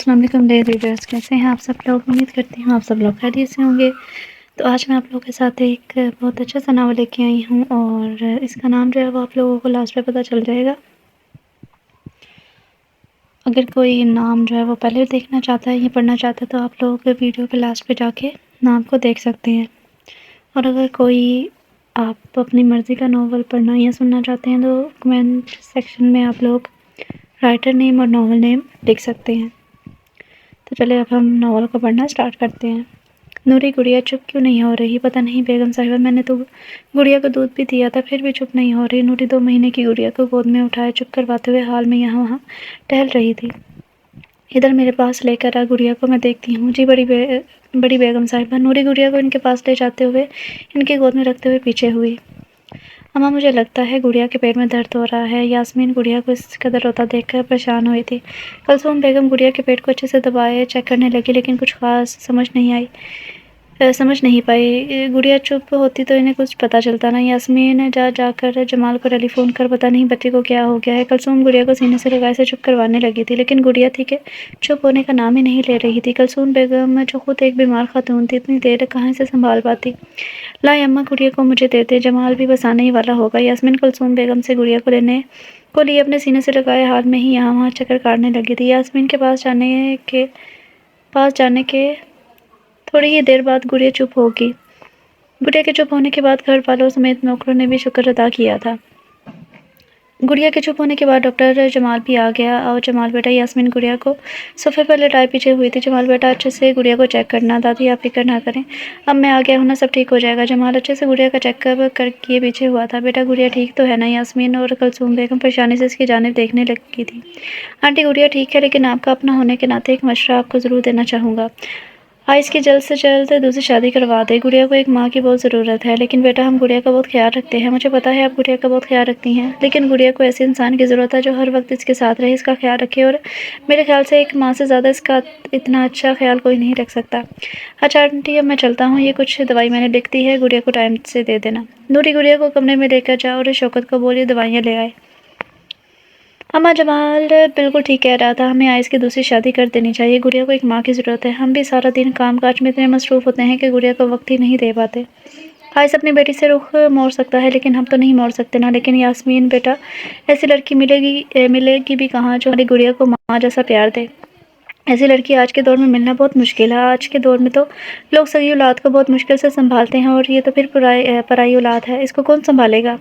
السلام علیکم dear readers, کیسے ہیں آپ سب لوگ؟ امید کرتی ہوں آپ سب لوگ خیریت سے ہوں گے۔ تو آج میں آپ لوگوں کے ساتھ ایک بہت اچھا سا ناول لے کے آئی ہوں، اور اس کا نام جو ہے وہ آپ لوگوں کو لاسٹ پہ پتہ چل جائے گا۔ اگر کوئی نام جو ہے وہ پہلے دیکھنا چاہتا ہے یا پڑھنا چاہتا ہے تو آپ لوگ ویڈیو کے لاسٹ پہ جا کے نام کو دیکھ سکتے ہیں، اور اگر کوئی آپ اپنی مرضی کا ناول پڑھنا یا سننا چاہتے ہیں تو کمنٹ سیکشن میں آپ لوگ رائٹر نیم اور ناول نیم لکھ سکتے ہیں۔ تو چلے اب ہم ناول کو پڑھنا سٹارٹ کرتے ہیں۔ نوری گڑیا چپ کیوں نہیں ہو رہی؟ پتہ نہیں بیگم صاحبہ، میں نے تو گڑیا کو دودھ بھی دیا تھا پھر بھی چپ نہیں ہو رہی۔ نوری 2 مہینے کی گڑیا کو گود میں اٹھائے چپ کرواتے ہوئے حال میں یہاں وہاں ٹہل رہی تھی۔ ادھر میرے پاس لے کر آ، گڑیا کو میں دیکھتی ہوں۔ جی بڑی بیگم صاحبہ۔ نوری گڑیا کو ان کے پاس لے جاتے ہوئے ان کی گود میں رکھتے ہوئے پیچھے ہوئی۔ اماں، مجھے لگتا ہے گڑیا کے پیٹ میں درد ہو رہا ہے۔ یاسمین گڑیا کو اس قدر روتا دیکھ کر پریشان ہوئی تھی۔ کلثوم بیگم گڑیا کے پیٹ کو اچھے سے دبائے چیک کرنے لگی، لیکن کچھ خاص سمجھ نہیں پائی۔ گڑیا چپ ہوتی تو انہیں کچھ پتہ چلتا نہ۔ یاسمین جا کر جمال کو ٹیلی فون کر پتہ نہیں بچے کو کیا ہو گیا ہے۔ کلثوم گڑیا کو سینے سے لگائے سے چپ کروانے لگی تھی، لیکن گڑیا تھی کہ چپ ہونے کا نام ہی نہیں لے رہی تھی۔ کلثوم بیگم جو خود ایک بیمار خاتون تھی، اتنی دیر کہاں سے سنبھال پاتی۔ لائیں اماں، گڑیا کو مجھے دے دیں، جمال بھی بس آنے ہی والا ہوگا۔ یاسمین کلثوم بیگم سے گڑیا کو لینے کو لیے اپنے سینے سے لگائے حال میں ہی یہاں وہاں چکر کاٹنے لگی تھی۔ یاسمین کے پاس جانے کے تھوڑی ہی دیر بعد گڑیا چپ ہوگی۔ گڑیا کے چپ ہونے کے بعد گھر والوں سمیت نوکروں نے بھی شکر ادا کیا تھا۔ گڑیا کے چپ ہونے کے بعد ڈاکٹر جمال بھی آ گیا۔ آؤ جمال بیٹا۔ یاسمین گڑیا کو صوفے پر لٹائے پیچھے ہوئی تھی۔ جمال بیٹا، اچھے سے گڑیا کو چیک کرنا۔ دادی آپ فکر نہ کریں، اب میں آ گیا ہوں نا، سب ٹھیک ہو جائے گا۔ جمال اچھے سے گڑیا کا چیک اپ کر کیے پیچھے ہوا تھا۔ بیٹا گڑیا ٹھیک تو ہے نا؟ یاسمین اور کلثوم بیگم پریشانی سے اس کی جانب دیکھنے لگی تھی۔ آنٹی گڑیا ٹھیک ہے، لیکن آپ کا اپنا ہونے کے ناطے ایک مشورہ آپ کو ضرور دینا چاہوں گا۔ آئس کی جلد سے جلد دوسری شادی کروا دیں۔ گڑیا کو ایک ماں کی بہت ضرورت ہے، لیکن بیٹا ہم گڑیا کا بہت خیال رکھتے ہیں۔ مجھے پتا ہے آپ گڑیا کا بہت خیال رکھتی ہیں، لیکن گڑیا کو ایسے انسان کی ضرورت ہے جو ہر وقت اس کے ساتھ رہے، اس کا خیال رکھے، اور میرے خیال سے ایک ماں سے زیادہ اس کا اتنا اچھا خیال کوئی نہیں رکھ سکتا۔ اچھا آنٹی، اب میں چلتا ہوں، یہ کچھ دوائی میں نے لکھ دی ہے، گڑیا کو ٹائم سے دے دینا۔ نوری گڑیا کو کمرے میں لے کر جا اور شوکت کو بول یہ دوائیاں لے آئے۔ اماں، جمال بالکل ٹھیک کہہ رہا تھا، ہمیں آئس کی دوسری شادی کر دینی چاہیے۔ گڑیا کو ایک ماں کی ضرورت ہے۔ ہم بھی سارا دن کام کاج میں اتنے مصروف ہوتے ہیں کہ گڑیا کو وقت ہی نہیں دے پاتے۔ آئس اپنی بیٹی سے رخ موڑ سکتا ہے، لیکن ہم تو نہیں موڑ سکتے نا۔ لیکن یاسمین بیٹا، ایسی لڑکی ملے گی بھی کہاں جو ہماری گڑیا کو ماں جیسا پیار دے؟ ایسی لڑکی آج کے دور میں ملنا بہت مشکل ہے۔ آج کے دور میں تو لوگ سگی اولاد کو بہت مشکل سے سنبھالتے ہیں، اور یہ تو پھر پرائی اولاد ہے، اس کو کون سنبھالے گا؟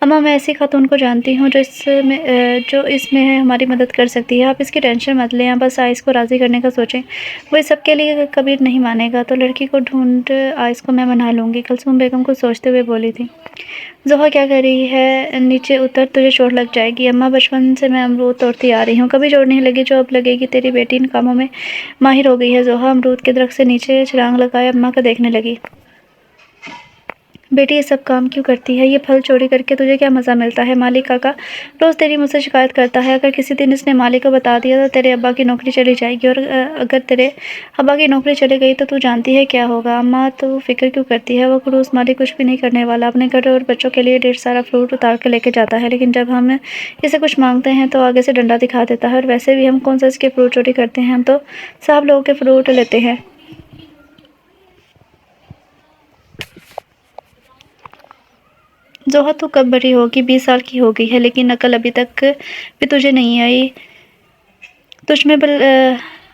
اماں، میں ایسی خاتون کو جانتی ہوں جو اس میں ہماری مدد کر سکتی ہے، آپ اس کی ٹینشن مت لیں، بس آئس کو راضی کرنے کا سوچیں، وہ اس سب کے لیے کبھی نہیں مانے گا، تو لڑکی کو ڈھونڈ آئس کو میں منا لوں گی۔ کلثوم بیگم کچھ سوچتے ہوئے بولی تھی۔ زحا کیا کہہ رہی ہے؟ نیچے اتر، تجھے چوٹ لگ جائے گی۔ اماں، بچپن سے میں امرود توڑتی آ رہی ہوں، کبھی چوٹ نہیں لگی جو اب لگے گی، تیری بیٹی ان کاموں میں ماہر ہو گئی ہے۔ زحا امرود کے درخت سے نیچے چھلانگ لگائے اماں کو دیکھنے لگی۔ بیٹی یہ سب کام کیوں کرتی ہے؟ یہ پھل چوری کر کے تجھے کیا مزہ ملتا ہے؟ مالک کاکا روز تیری مجھ سے شکایت کرتا ہے، اگر کسی دن اس نے مالک کو بتا دیا تو تیرے ابا کی نوکری چلی جائے گی، اور اگر تیرے ابا کی نوکری چلی گئی تو جانتی ہے کیا ہوگا؟ اماں، تو فکر کیوں کرتی ہے؟ وہ خلوص مالک کچھ بھی نہیں کرنے والا، اپنے گھر اور بچوں کے لیے ڈھیر سارا فروٹ اتار کے لے کے جاتا ہے، لیکن جب ہم اسے کچھ مانگتے ہیں تو آگے سے ڈنڈا دکھا دیتا ہے، اور ویسے بھی ہم کون سا اس کے فروٹ چوری کرتے ہیں، ہم تو صاحب لوگوں کے فروٹ لیتے ہیں۔ زحا تو کب بڑی ہوگی؟ 20 سال کی ہو گئی ہے، لیکن عقل ابھی تک بھی تجھے نہیں آئی، تجھ میں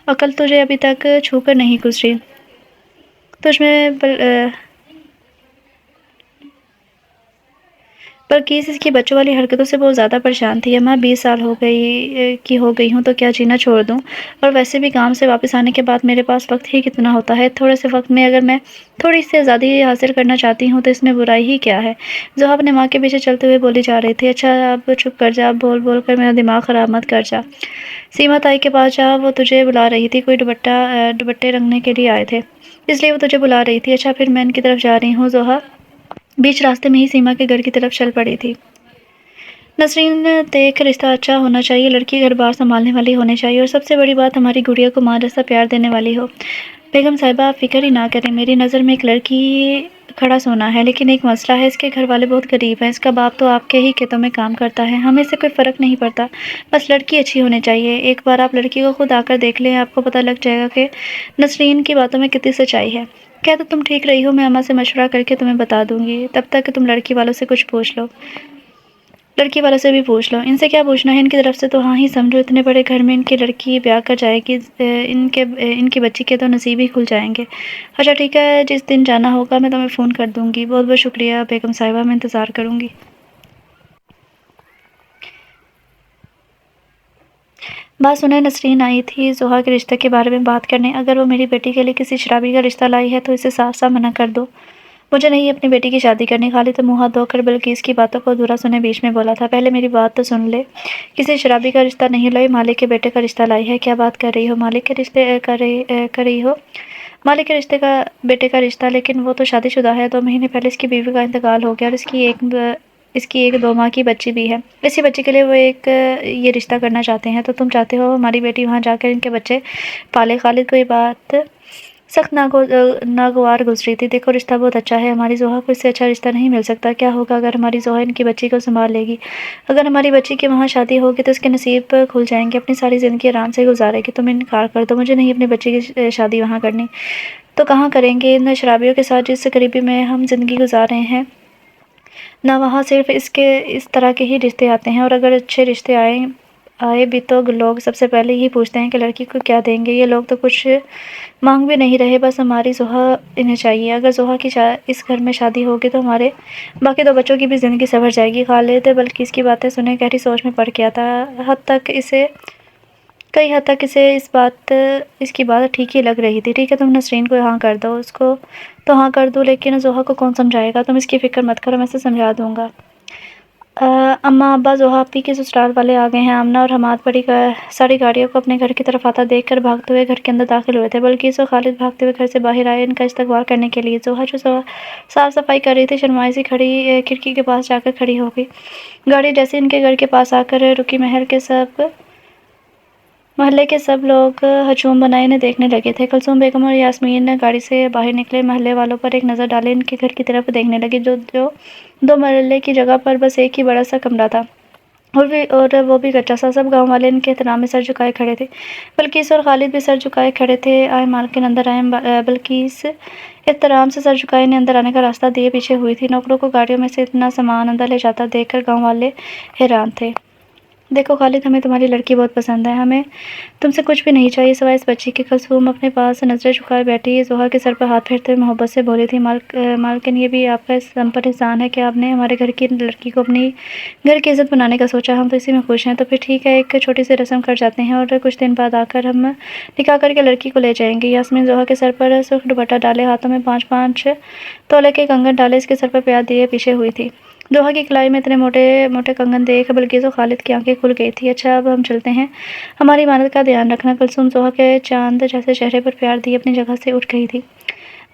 عقل تجھے ابھی تک چھو کر نہیں گزری، تجھ میں بلکیس اس کی بچوں والی حرکتوں سے بہت زیادہ پریشان تھی۔ اماں، 20 سال ہو گئی ہوں تو کیا جینا چھوڑ دوں؟ اور ویسے بھی کام سے واپس آنے کے بعد میرے پاس وقت ہی کتنا ہوتا ہے، تھوڑے سے وقت میں اگر میں تھوڑی سی آزادی حاصل کرنا چاہتی ہوں تو اس میں برائی ہی کیا ہے؟ زحا اپنے ماں کے پیچھے چلتے ہوئے بولی جا رہی تھی۔ اچھا اب چپ کر جا، اب بول کر میرا دماغ خراب مت کر جا۔ سیما تائی کے پاس جا، وہ تجھے بلا رہی تھی، کوئی دوپٹے رنگنے کے لیے آئے تھے، اس لیے وہ تجھے بلا رہی تھی۔ اچھا پھر میں ان کی طرف جا رہی ہوں۔ زحا بیچ راستے میں ہی سیما کے گھر کی طرف چل پڑی تھی۔ نسرین دیکھ، رشتہ اچھا ہونا چاہیے، لڑکی گھر بار سنبھالنے والی ہونی چاہیے، اور سب سے بڑی بات ہماری گڑیا کو ماں جیسا پیار دینے والی ہو۔ بیگم صاحبہ آپ فکر ہی نہ کریں، میری نظر میں ایک لڑکی کھڑا سونا ہے، لیکن ایک مسئلہ ہے، اس کے گھر والے بہت غریب ہیں، اس کا باپ تو آپ کے ہی کھیتوں میں کام کرتا ہے، ہمیں سے کوئی فرق نہیں پڑتا، بس لڑکی اچھی ہونی چاہیے۔ ایک بار آپ لڑکی کو خود آ کر دیکھ لیں، آپ کو پتہ لگ جائے گا کہ نسرین کی باتوں میں کتنی سچائی ہے۔ کیا تو تم ٹھیک رہی ہو؟ میں اماں سے مشورہ کر کے تمہیں بتا دوں گی، تب تک تم لڑکی والوں سے کچھ پوچھ لو، لڑکی والوں سے بھی پوچھ لو۔ ان سے کیا پوچھنا ہے، ان کی طرف سے تو ہاں ہی سمجھو، اتنے بڑے گھر میں ان کی لڑکی بیاہ کر جائے گی، ان کی بچی کے تو نصیب ہی کھل جائیں گے۔ اچھا ٹھیک ہے، جس دن جانا ہوگا میں تمہیں فون کر دوں گی۔ بہت بہت شکریہ بیگم صاحبہ، میں انتظار کروں گی۔ بات سنیں، نسرین آئی تھی زحا کے رشتے کے بارے میں بات کرنے۔ اگر وہ میری بیٹی کے لیے کسی شرابی کا رشتہ لائی ہے تو اسے صاف صاف منع کر دو، مجھے نہیں اپنی بیٹی کی شادی کرنی۔ خالد منہ ہاتھ دھو کر بلقیس کی باتوں کو ادھورا سنے بیچ میں بولا تھا، پہلے میری بات تو سن لے، کسی شرابی کا رشتہ نہیں لائی، مالک کے بیٹے کا رشتہ لائی ہے۔ کیا بات کر رہی ہو؟ مالک کے رشتے کر رہی ہو؟ مالک کے رشتے کا بیٹے کا رشتہ؟ لیکن وہ تو شادی شدہ ہے، 2 مہینے پہلے اس کی بیوی کا انتقال ہو گیا، اور اس کی ایک 2 ماہ کی بچی بھی ہے۔ اسی بچی کے لیے وہ یہ رشتہ کرنا چاہتے ہیں، تو تم چاہتے ہو ہماری بیٹی وہاں جا کر ان کے بچے پالے؟ خالد کو یہ بات سخت ناگوار گزری تھی۔ دیکھو رشتہ بہت اچھا ہے، ہماری زحا کو اس سے اچھا رشتہ نہیں مل سکتا۔ کیا ہوگا اگر ہماری زحا ان کی بچی کو سنبھال لے گی؟ اگر ہماری بچی کی وہاں شادی ہوگی تو اس کے نصیب کھل جائیں گے، اپنی ساری زندگی آرام سے گزارے گی۔ تم انکار کر دو، مجھے نہیں اپنی بچی کی شادی وہاں کرنی۔ تو کہاں کریں گے؟ ان شرابیوں کے ساتھ جس قریبی میں ہم زندگی گزار رہے ہیں نہ، وہاں صرف اس طرح کے ہی رشتے آتے ہیں، اور اگر اچھے رشتے آئے بھی تو لوگ سب سے پہلے یہ پوچھتے ہیں کہ لڑکی کو کیا دیں گے۔ یہ لوگ تو کچھ مانگ بھی نہیں رہے، بس ہماری زحا انہیں چاہیے۔ اگر زحا کی اس گھر میں شادی ہوگی تو ہمارے باقی 2 بچوں کی بھی زندگی سنور جائے گی۔ خالد بلقیس کی باتیں سنے گہری سوچ میں پڑ گیا تھا، کئی حد تک اسے اس کی بات ٹھیک ہی لگ رہی تھی۔ ٹھیک ہے، تم نسرین کو ہاں کر دو، اس کو تو ہاں کر دوں، لیکن زحا کو کون سمجھائے گا؟ تم اس کی فکر مت کرو، میں اسے سمجھا دوں گا۔ اماں ابا زحا آپی کے سسرال والے آ گئے ہیں۔ آمنہ اور حماد بڑی ساری گاڑیوں کو اپنے گھر کی طرف آتا دیکھ کر بھاگتے ہوئے گھر کے اندر داخل ہوئے تھے۔ بلقیس اور خالد بھاگتے ہوئے گھر سے باہر آئے ان کا استقبال کرنے کے لیے۔ زحا جو صاف صفائی کر رہی تھی شرمائی سی کھڑکی کے پاس جا کر کھڑی ہو گئی۔ گاڑی جیسے ان کے گھر کے پاس آ کر رکی، محلے کے سب لوگ ہجوم بنائے انہیں دیکھنے لگے تھے۔ کلثوم بیگم اور یاسمین گاڑی سے باہر نکلے، محلے والوں پر ایک نظر ڈالے، ان کے گھر کی طرف دیکھنے لگے جو 2 مرلے کی جگہ پر بس ایک ہی بڑا سا کمرہ تھا، اور وہ بھی کچا سا۔ سب گاؤں والے ان کے احترام میں سر جھکائے کھڑے تھے، بلقیس اور خالد بھی سر جھکائے کھڑے تھے۔ آئے مالکن اندر آئے، بلقیس احترام سے سر جھکائے انہیں اندر آنے کا راستہ دیے پیچھے ہوئی تھی۔ نوکروں کو گاڑیوں میں سے اتنا سامان اندر لے جاتا دیکھ کر گاؤں والے حیران تھے۔ دیکھو خالد، ہمیں تمہاری لڑکی بہت پسند ہے، ہمیں تم سے کچھ بھی نہیں چاہیے سوائے اس بچی کے۔ کلثوم اپنے پاس نظریں جھکائے بیٹھی زحا کے سر پر ہاتھ پھیرتے ہوئے محبت سے بولی تھی، مالکن یہ بھی آپ کا ہم پر احسان ہے کہ آپ نے ہمارے گھر کی لڑکی کو اپنی گھر کی عزت بنانے کا سوچا، ہم تو اسی میں خوش ہیں۔ تو پھر ٹھیک ہے، ایک چھوٹی سی رسم کر جاتے ہیں، اور کچھ دن بعد آ کر ہم نکاح کر کے لڑکی کو لے جائیں گے۔ یاسمین زحا کے سر پر سرخ دوپٹہ ڈالے، ہاتھوں میں 5 تولے کے کنگن ڈالے اس کے سر پر پیار دیے پیچھے ہوئی تھی۔ زحا کی کلائی میں اتنے موٹے موٹے کنگن دیکھ بلقیس اور خالد کی آنکھیں کھل گئی تھی۔ اچھا اب ہم چلتے ہیں، ہماری امانت کا دھیان رکھنا۔ کلثوم زحا کے چاند جیسے چہرے پر پیار دیے اپنی جگہ سے اٹھ گئی تھی۔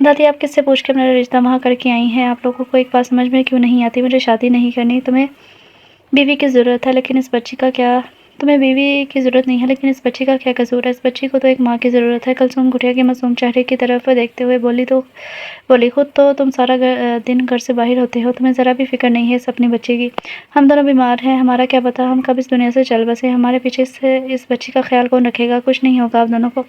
دادی، آپ کس سے پوچھ کے میرا رشتہ وہاں کر کے آئی ہیں؟ آپ لوگوں کو ایک بات سمجھ میں کیوں نہیں آتی؟ مجھے شادی نہیں کرنی، تمہیں بیوی کی ضرورت ہے، لیکن اس بچی کا کیا؟ تمہیں بیوی کی ضرورت نہیں ہے، لیکن اس بچی کا کیا قصور ہے؟ اس بچی کو تو ایک ماں کی ضرورت ہے۔ کلثوم گٹیا کے معصوم چہرے کی طرف دیکھتے ہوئے بولی خود تو تم سارا دن گھر سے باہر ہوتے ہو، تمہیں ذرا بھی فکر نہیں ہے اس اپنی بچی کی۔ ہم دونوں بیمار ہیں، ہمارا کیا پتا ہم کب اس دنیا سے چل بسیں، ہمارے پیچھے اس بچی کا خیال کون رکھے گا؟ کچھ نہیں ہوگا آپ دونوں کو،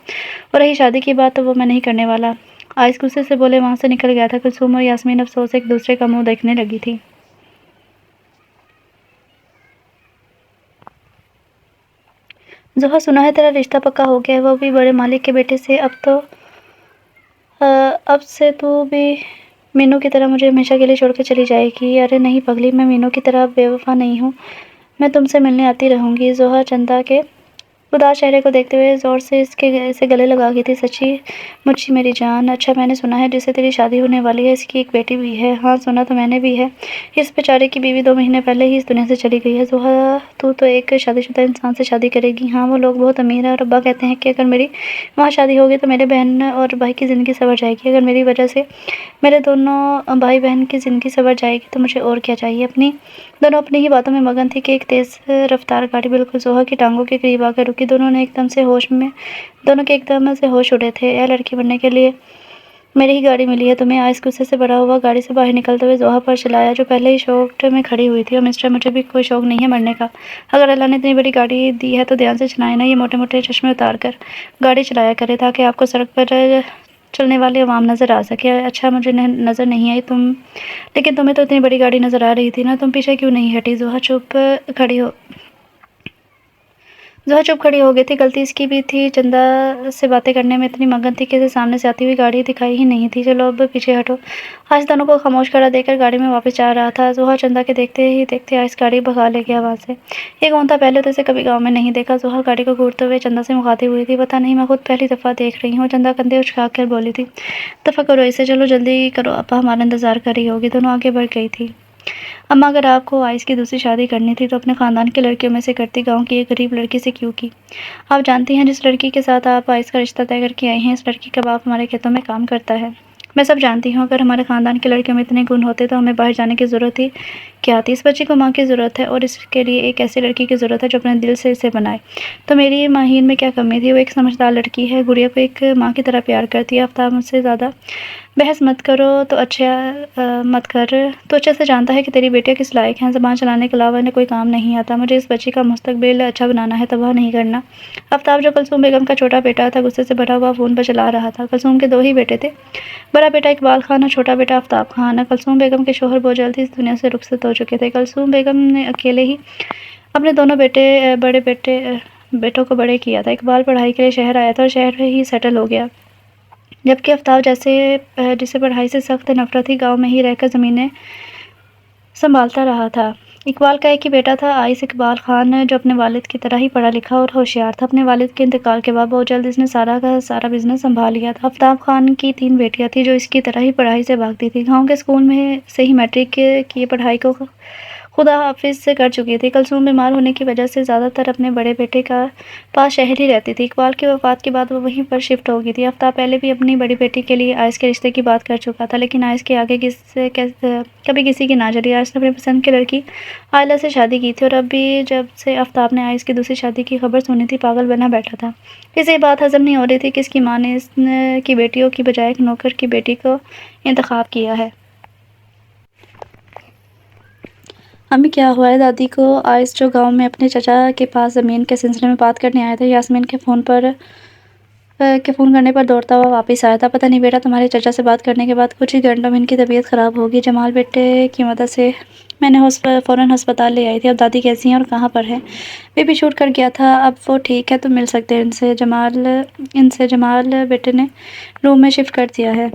اور رہی شادی کی بات تو وہ میں نہیں کرنے والا۔ آئس غصے سے بولے وہاں سے نکل گیا تھا۔ کلثوم اور یاسمین افسوس سے ایک دوسرے کا منہ دیکھنے لگی تھی۔ زحا، سنا ہے تیرا رشتہ پکا ہو گیا ہے، وہ بھی بڑے مالک کے بیٹے سے۔ اب سے تو بھی مینو کی طرح مجھے ہمیشہ کے لیے چھوڑ کے چلی جائے گی؟ ارے نہیں پگلی، میں مینو کی طرح بے وفا نہیں ہوں، میں تم سے ملنے آتی رہوں گی۔ زحا چندا کے اداس چہرے کو دیکھتے ہوئے زور سے اسے گلے لگا گئی تھی۔ سچی مچی میری جان، اچھا میں نے سنا ہے جس سے تیری شادی ہونے والی ہے اس کی ایک بیٹی بھی ہے؟ ہاں سنا تو میں نے بھی ہے، اس بیچارے کی بیوی 2 مہینے پہلے ہی اس دنیا سے چلی گئی ہے۔ زحا، تو ایک شادی شدہ انسان سے شادی کرے گی؟ ہاں، وہ لوگ بہت امیر ہیں، اور ابا کہتے ہیں کہ اگر میری وہاں شادی ہوگی تو میرے بہن اور بھائی کی زندگی سنور جائے گی، اگر میری وجہ سے میرے دونوں بھائی بہن کی زندگی سنور جائے گی تو مجھے اور کیا چاہیے؟ دونوں اپنی ہی باتوں میں مگن تھی کہ ایک تیز رفتار گاڑی بالکل زحا کی ٹانگوں کے قریب آ کر رکی۔ دونوں کے ایک دم سے ہوش اڑے تھے۔ اے لڑکی بننے کے لیے میری ہی گاڑی ملی ہے تمہیں، آئس غصے سے بھرا ہوا گاڑی سے باہر نکلتے ہوئے زوہا پر چلایا جو پہلے ہی شوٹ میں کھڑی ہوئی تھی۔ اور مسٹر مجھے بھی کوئی شوق نہیں ہے مرنے کا، اگر اللہ نے اتنی بڑی گاڑی دی ہے تو دھیان سے چلائیں نا، یہ موٹے موٹے چشمے اتار کر گاڑی چلایا کرے تاکہ آپ کو سڑک پر چلنے والے عوام نظر آ سکے۔ اچھا مجھے نظر نہیں آئی لیکن تمہیں تو اتنی بڑی گاڑی نظر آ رہی تھی نا، تم پیچھے کیوں نہیں ہٹی؟ زوہا چپ کھڑی ہو گئی تھی۔ غلطی اس کی بھی تھی، چندہ سے باتیں کرنے میں اتنی مگن تھی کہ اسے سامنے سے آتی ہوئی گاڑی دکھائی ہی نہیں تھی۔ چلو اب پیچھے ہٹو۔ آئس دونوں کو خاموش کھڑا دیکھ کر گاڑی میں واپس جا رہا تھا۔ زوہا چندہ کے دیکھتے ہی دیکھتے آئس گاڑی بھگا لے گیا وہاں سے۔ یہ کون تھا؟ پہلے تو اسے کبھی گاؤں میں نہیں دیکھا۔ زوہا گاڑی کو گھورتے ہوئے چندہ سے مخاطب ہوئی تھی۔ پتہ نہیں، میں خود پہلی دفعہ دیکھ رہی ہوں۔ چندہ کندھے اچکا کر بولی تھی۔ دفع کرو اسے، چلو جلدی کرو، ابا ہمارا انتظار کر رہی ہوگی۔ دونوں آگے بڑھ گئی تھی۔ اماں اگر آپ کو آئس کی دوسری شادی کرنی تھی تو اپنے خاندان کی لڑکیوں میں سے کرتی، گاؤں کی ایک غریب لڑکی سے کیوں کی؟ آپ جانتی ہیں جس لڑکی کے ساتھ آپ آئس کا رشتہ طے کر کے آئی ہیں، اس لڑکی کا باپ ہمارے کھیتوں میں کام کرتا ہے۔ میں سب جانتی ہوں، اگر ہمارے خاندان کی لڑکیوں میں اتنے گن ہوتے تو ہمیں باہر جانے کی ضرورت ہی کیا تھی؟ اس بچی کو ماں کی ضرورت ہے اور اس کے لیے ایک ایسی لڑکی کی ضرورت ہے جو اپنے دل سے اسے بنائے۔ تو میری ماہین میں کیا کمی تھی؟ وہ ایک سمجھدار لڑکی ہے، گڑیا کو ایک ماں کی طرح پیار کرتی ہے۔ آفتاب مجھ سے زیادہ بحث مت کرو تو مت کر، تو اچھے سے جانتا ہے کہ تیری بیٹیاں کس لائق ہیں، زبان چلانے کے علاوہ انہیں کوئی کام نہیں آتا۔ مجھے اس بچی کا مستقبل اچھا بنانا ہے، تباہ نہیں کرنا۔ آفتاب جو کلثوم بیگم کا چھوٹا بیٹا تھا غصے سے بھرا ہوا فون پر چلا رہا تھا۔ کلثوم کے 2 ہی بیٹے تھے، بڑا بیٹا اقبال خان اور چھوٹا بیٹا آفتاب خان۔ کلثوم بیگم کے شوہر بہت جلد ہی اس دنیا سے رخصت ہو چکے تھے۔ کلثوم بیگم نے اکیلے ہی اپنے دونوں بیٹوں کو بڑے کیا تھا۔ اقبال پڑھائی کے لیے شہر آیا تھا اور شہر ہی سیٹل ہو گیا، جبکہ آفتاب جسے پڑھائی سے سخت نفرت تھی، گاؤں میں ہی رہ کر زمینیں سنبھالتا رہا تھا۔ اقبال کا ایک ہی بیٹا تھا، آئس اقبال خان، جو اپنے والد کی طرح ہی پڑھا لکھا اور ہوشیار تھا۔ اپنے والد کے انتقال کے بعد بہت جلد اس نے سارا کا سارا بزنس سنبھال لیا تھا۔ آفتاب خان کی 3 بیٹیاں تھیں جو اس کی طرح ہی پڑھائی سے بھاگتی تھیں، گاؤں کے اسکول میں سے ہی میٹرک کی پڑھائی کو خدا حافظ سے کر چکی تھی۔ کلثوم بیمار ہونے کی وجہ سے زیادہ تر اپنے بڑے بیٹے کا پاس شہر ہی رہتی تھی۔ اقبال کی وفات کے بعد وہ وہیں پر شفٹ ہو گئی تھی۔ آفتاب پہلے بھی اپنی بڑی بیٹی کے لیے آئس کے رشتے کی بات کر چکا تھا، لیکن آئس کے آگے کبھی کسی کی نہ چلی۔ آئس نے اپنی پسند کی لڑکی عائلہ سے شادی کی تھی اور اب بھی جب سے آفتاب نے آئس کی دوسری شادی کی خبر سنی تھی پاگل بنا بیٹھا تھا۔ اسے یہ بات ہضم نہیں ہو رہی تھی کہ اس کی ماں نے اس کی بیٹیوں کی بجائے ایک نوکر کی بیٹی کو انتخاب کیا ہے۔ امی کیا ہوا ہے دادی کو؟ آئس جو گاؤں میں اپنے چچا کے پاس زمین کے سلسلے میں بات کرنے آیا تھا، یاسمین کے فون کرنے پر دوڑتا ہوا واپس آیا تھا۔ پتہ نہیں بیٹا، تمہارے چچا سے بات کرنے کے بعد کچھ ہی گھنٹوں میں ان کی طبیعت خراب ہوگی۔ جمال بیٹے کی مدد سے میں نے فوراً ہسپتال لے آئی تھی۔ اب دادی کیسی ہیں اور کہاں پر ہیں؟ بی پی شوٹ کر گیا تھا، اب وہ ٹھیک ہے، تم مل سکتے ہیں ان سے۔ جمال بیٹے نے روم میں شفٹ کر دیا ہے۔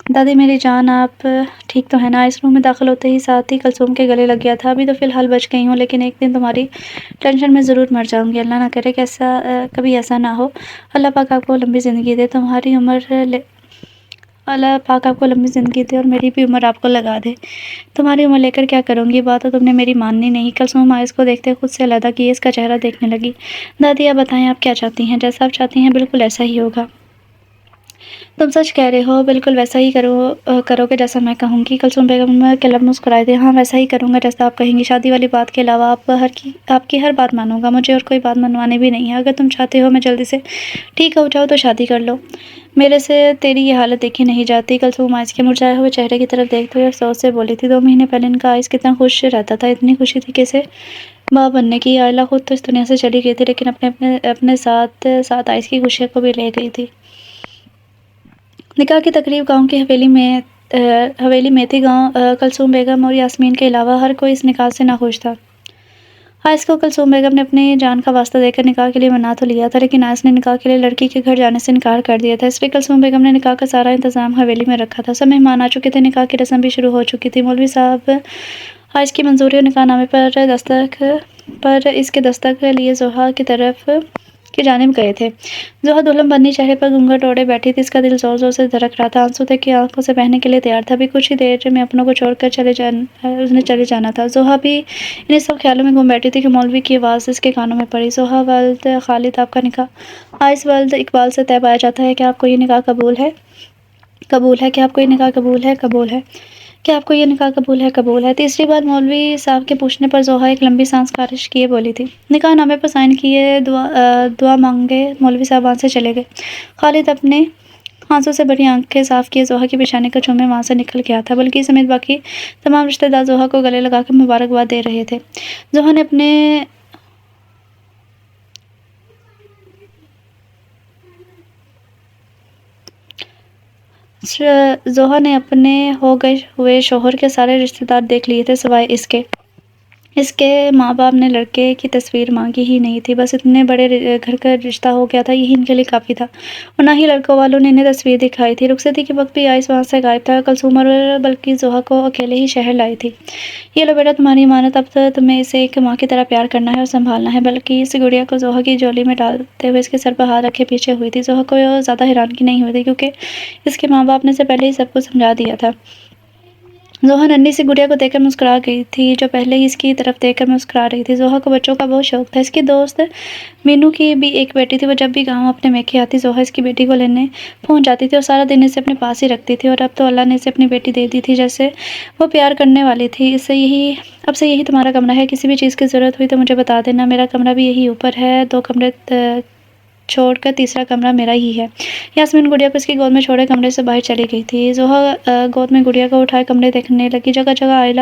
دادی میری جان، آپ ٹھیک تو ہیں نا؟ اس روم میں داخل ہوتے ہی ساتھ ہی کلثوم کے گلے لگ گیا تھا۔ ابھی تو فی الحال بچ گئی ہوں، لیکن ایک دن تمہاری ٹینشن میں ضرور مر جاؤں گی۔ اللہ نہ کرے کہ کبھی ایسا نہ ہو۔ اللہ پاک آپ کو لمبی زندگی دے، اللہ پاک آپ کو لمبی زندگی دے اور میری بھی عمر آپ کو لگا دے۔ تمہاری عمر لے کر کیا کروں گی؟ بات تو تم نے میری ماننی نہیں۔ کلثوم آئس کو دیکھتے خود سے علیحدہ کیے اس کا چہرہ دیکھنے لگی۔ دادی آپ بتائیں، آپ کیا چاہتی ہیں؟ جیسا آپ چاہتی ہیں بالکل ایسا ہی ہوگا۔ تم سچ کہہ رہے ہو، بالکل ویسا ہی کرو گے جیسا میں کہوں گی۔ کلثوم بیگم کے لب مسکرائے تھے۔ ہاں ویسا ہی کروں گا جیسا آپ کہیں گی۔ شادی والی بات کے علاوہ آپ کی ہر بات مانوں گا، مجھے اور کوئی بات منوانی بھی نہیں ہے۔ اگر تم چاہتے ہو میں جلدی سے ٹھیک ہو جاؤ تو شادی کر لو، میرے سے تیری یہ حالت دیکھی نہیں جاتی۔ کلثوم آئس کے مرجھائے ہوئے چہرے کی طرف دیکھتے ہوئے افسوس سے بولی تھی۔ 2 مہینے پہلے ان کا آئس کتنا خوش رہتا تھا، اتنی خوشی تھی کہ اسے ماں بننے کی۔ عائلہ خود تو اس دنیا سے چلی گئی تھی، لیکن اپنے ساتھ آئس کی خوشیوں کو بھی لے گئی تھی۔ نکاح کی تقریب گاؤں کی حویلی میں تھی۔ کلثوم بیگم اور یاسمین کے علاوہ ہر کوئی اس نکاح سے ناخوش تھا۔ آئس کو کلثوم بیگم نے اپنی جان کا واسطہ دے کر نکاح کے لیے منا تو لیا تھا، لیکن آئس نے نکاح کے لیے لڑکی کے گھر جانے سے انکار کر دیا تھا۔ اس لیے کلثوم بیگم نے نکاح کا سارا انتظام حویلی میں رکھا تھا۔ سب مہمان آ چکے تھے، نکاح کی رسم بھی شروع ہو چکی تھی۔ مولوی صاحب آئس کی منظوری اور نکاح نامے پر اس کے دستخط لیے زوہا کی جانب گئے تھے۔ زوہا دلہن بنی چہرے پر گھونگھٹ اوڑھے بیٹھی تھی، اس کا دل زور زور سے دھڑک رہا تھا، آنسو تھے کہ آنکھوں سے بہنے کے لیے تیار تھا۔ ابھی کچھ ہی دیر میں اپنوں کو چھوڑ کر اس نے چلے جانا تھا۔ زوہا بھی انہیں سب خیالوں میں گم بیٹھی تھی کہ مولوی کی آواز اس کے کانوں میں پڑی۔ زوہا والد خالد، آپ کا نکاح آئس والد اقبال سے طے پایا جاتا ہے، کیا آپ کو یہ نکاح قبول ہے؟ قبول ہے۔ کیا آپ کو یہ نکاح قبول ہے؟ قبول ہے۔ کیا آپ کو یہ نکاح قبول ہے؟ قبول ہے۔ تیسری بار مولوی صاحب کے پوچھنے پر زوہا ایک لمبی سانس خارج کیے بولی تھی۔ نکاح نامے پر سائن کیے، دعا مانگے، مولوی صاحب وہاں سے چلے گئے۔ خالد اپنے آنسو سے بھری آنکھیں صاف کیے زوہا کی پیشانی کو چومے وہاں سے نکل گیا تھا۔ بلکہ سمیت باقی تمام رشتہ دار زوہا کو گلے لگا کر مبارکباد دے رہے تھے۔ زوہا نے اپنے ہو گئے ہوئے شوہر کے سارے رشتہ دار دیکھ لیے تھے سوائے اس کے ماں باپ نے لڑکے کی تصویر مانگی ہی نہیں تھی۔ بس اتنے بڑے گھر کا رشتہ ہو گیا تھا، یہی ان کے لیے کافی تھا، اور نہ ہی لڑکوں والوں نے انہیں تصویر دکھائی تھی۔ رخصتی کے وقت بھی آئس وہاں سے غائب تھا۔ کلثوم اور بلکہ زوہا کو اکیلے ہی شہر لائی تھی۔ یہ لو بیٹا تمہاری امانت، اب تمہیں اسے ایک ماں کی طرح پیار کرنا ہے اور سنبھالنا ہے۔ بلکہ اس گڑیا کو زوہا کی جولی میں ڈالتے ہوئے اس کے سر پر ہاتھ رکھے پیچھے ہوئی تھی۔ زوہا کو زیادہ حیرانگی نہیں ہوئی تھی کیونکہ اس کے ماں باپ نے اسے پہلے ہی سب کچھ سمجھا دیا تھا۔ زوہا ننھی سی گڑیا کو دیکھ کر مسکرا گئی تھی جو پہلے ہی اس کی طرف دیکھ کر مسکرا رہی تھی۔ زوہا کو بچوں کا بہت شوق تھا۔ اس کی دوست مینو کی بھی ایک بیٹی تھی۔ وہ جب بھی گاؤں اپنے میکے آتی زوہا اس کی بیٹی کو لینے پہنچ جاتی تھی اور سارا دن اسے اپنے پاس ہی رکھتی تھی، اور اب تو اللہ نے اسے اپنی بیٹی دے دی تھی جسے وہ پیار کرنے والی تھی۔ اب سے یہی تمہارا کمرہ ہے، کسی بھی چیز کی ضرورت ہوئی تو مجھے بتا دینا۔ میرا کمرہ بھی یہی اوپر ہے، 2 کمرے چھوڑ کر تیسرا کمرہ میرا ہی ہے۔ یاسمین گڑیا کو اس کی گود میں چھوڑے کمرے سے باہر چلی گئی تھی۔ زوہا گود میں گڑیا کو اٹھائے کمرے دیکھنے لگی۔ جگہ جگہ آئلہ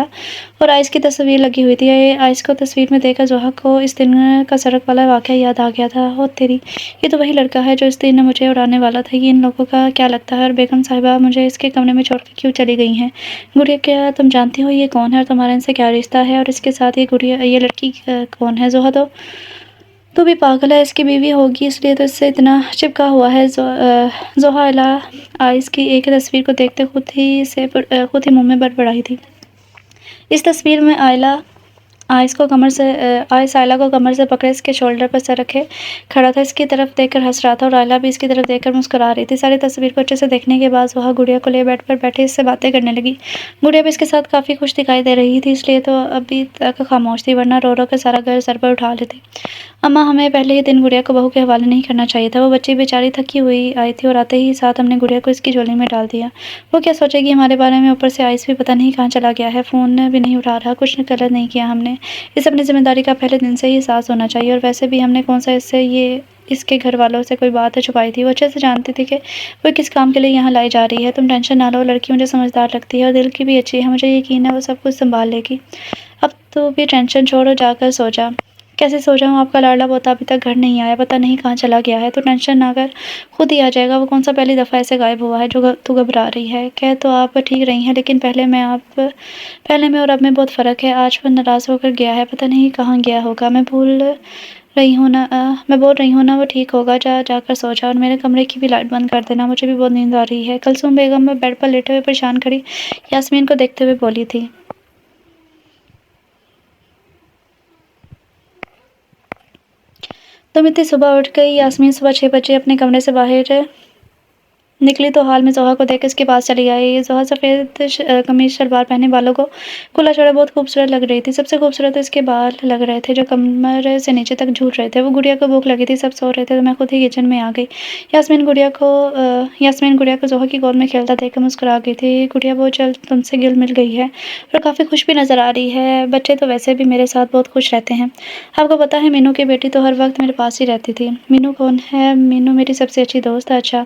اور آئس کی تصویر لگی ہوئی تھی۔ آئس کو تصویر میں دیکھ کر زوہا کو اس دن کا سڑک والا واقعہ یاد آ گیا تھا۔ او تیری، یہ تو وہی لڑکا ہے جو اس دن مجھے اڑانے والا تھا۔ ان لوگوں کا کیا لگتا ہے؟ اور بیگم صاحبہ مجھے اس کے کمرے میں چھوڑ کر کیوں چلی گئی ہیں؟ گڑیا، کیا تم جانتی ہو یہ کون ہے اور تمہارا ان سے کیا رشتہ ہے؟ اور اس کے ساتھ یہ لڑکی کون ہے؟ زوہا تو بھی پاگل ہے، اس کی بیوی ہوگی اس لیے تو اس سے اتنا چپکا ہوا ہے۔ زوہا آئس کی ایک تصویر کو دیکھتے خود ہی منہ میں بڑبڑائی تھی۔ اس تصویر میں آئس آئلہ کو کمر سے پکڑے اس کے شولڈر پر سر رکھے کھڑا تھا، اس کی طرف دیکھ کر ہنس رہا تھا، اور آئلہ بھی اس کی طرف دیکھ کر مسکرا رہی تھی۔ ساری تصویر کو اچھے سے دیکھنے کے بعد زوہا گڑیا کو لے بیڈ پر بیٹھے اس سے باتیں کرنے لگی۔ گڑیا بھی اس کے ساتھ کافی خوش دکھائی دے رہی تھی، اس لیے تو ابھی تک خاموش تھی، ورنہ رو رو کر سارا گھر سر پر اٹھا لیتی۔ اماں، ہمیں پہلے ہی دن گڑیا کو بہو کے حوالے نہیں کرنا چاہیے تھا۔ وہ بچی بیچاری تھکی ہوئی آئی تھی اور آتے ہی ساتھ ہم نے گڑیا کو اس کی جولی میں ڈال دیا۔ وہ کیا سوچے گی ہمارے بارے میں؟ اوپر سے آئس بھی پتہ نہیں کہاں چلا گیا ہے، فون بھی نہیں اٹھا رہا۔ کچھ غلط نہیں کیا ہم نے، اسے اپنی ذمہ داری کا پہلے دن سے ہی احساس ہونا چاہیے، اور ویسے بھی ہم نے کون سا اس کے گھر والوں سے کوئی بات چھپائی تھی؟ وہ اچھے سے جانتی تھی کہ وہ کس کام کے لیے یہاں لائی جا رہی ہے۔ تم ٹینشن نہ لو، لڑکی مجھے سمجھدار لگتی ہے اور دل کی بھی اچھی ہے، مجھے یقین ہے وہ سب کچھ سنبھال لے گی۔ اب تو بھی ٹینشن چھوڑو، جا کر سو جا۔ کیسے سو جاؤں؟ آپ کا لاڈلا پوتا ابھی تک گھر نہیں آیا، پتہ نہیں کہاں چلا گیا ہے۔ تو ٹینشن نہ کر، خود ہی آ جائے گا۔ وہ کون سا پہلی دفعہ ایسے غائب ہوا ہے جو تو گھبرا رہی ہے؟ کہہ تو آپ ٹھیک رہی ہیں، لیکن پہلے میں اور اب میں بہت فرق ہے۔ آج وہ ناراض ہو کر گیا ہے، پتہ نہیں کہاں گیا ہوگا۔ میں بول رہی ہوں نا وہ ٹھیک ہوگا۔ جا کر سو جا، اور میرے کمرے کی بھی لائٹ بند کر دینا، مجھے بھی بہت نیند آ رہی ہے۔ کلثوم بیگم بیڈ پر لیٹے ہوئے پریشان کھڑی یاسمین کو دیکھتے ہوئے بولی تھی۔ تم اتنی صبح اٹھ گئی؟ یاسمین صبح 6 بجے اپنے کمرے سے باہر نکلی تو حال میں زوہا کو دیکھ کر اس کے پاس چلی آئی۔ زوہا سفید قمیض شلوار پہنے بالوں کو کھلا چھوڑے بہت خوبصورت لگ رہی تھی۔ سب سے خوبصورت اس کے بال لگ رہے تھے جو کمر سے نیچے تک جھوٹ رہے تھے۔ وہ گڑیا کو بھوک لگی تھی، سب سو رہے تھے تو میں خود ہی کچن میں آ گئی۔ یاسمین گڑیا کو زوہا کی گود میں کھیلتا دیکھ کر مسکرا گئی تھی۔ گڑیا بہت جلد تم سے گل مل گئی ہے اور کافی خوش بھی نظر آ رہی ہے۔ بچے تو ویسے بھی میرے ساتھ بہت خوش رہتے ہیں۔ آپ کو پتہ ہے مینو کی بیٹی تو ہر وقت میرے پاس ہی رہتی تھی۔ مینو کون ہے؟ مینو میری سب سے اچھی دوست ہے۔ اچھا،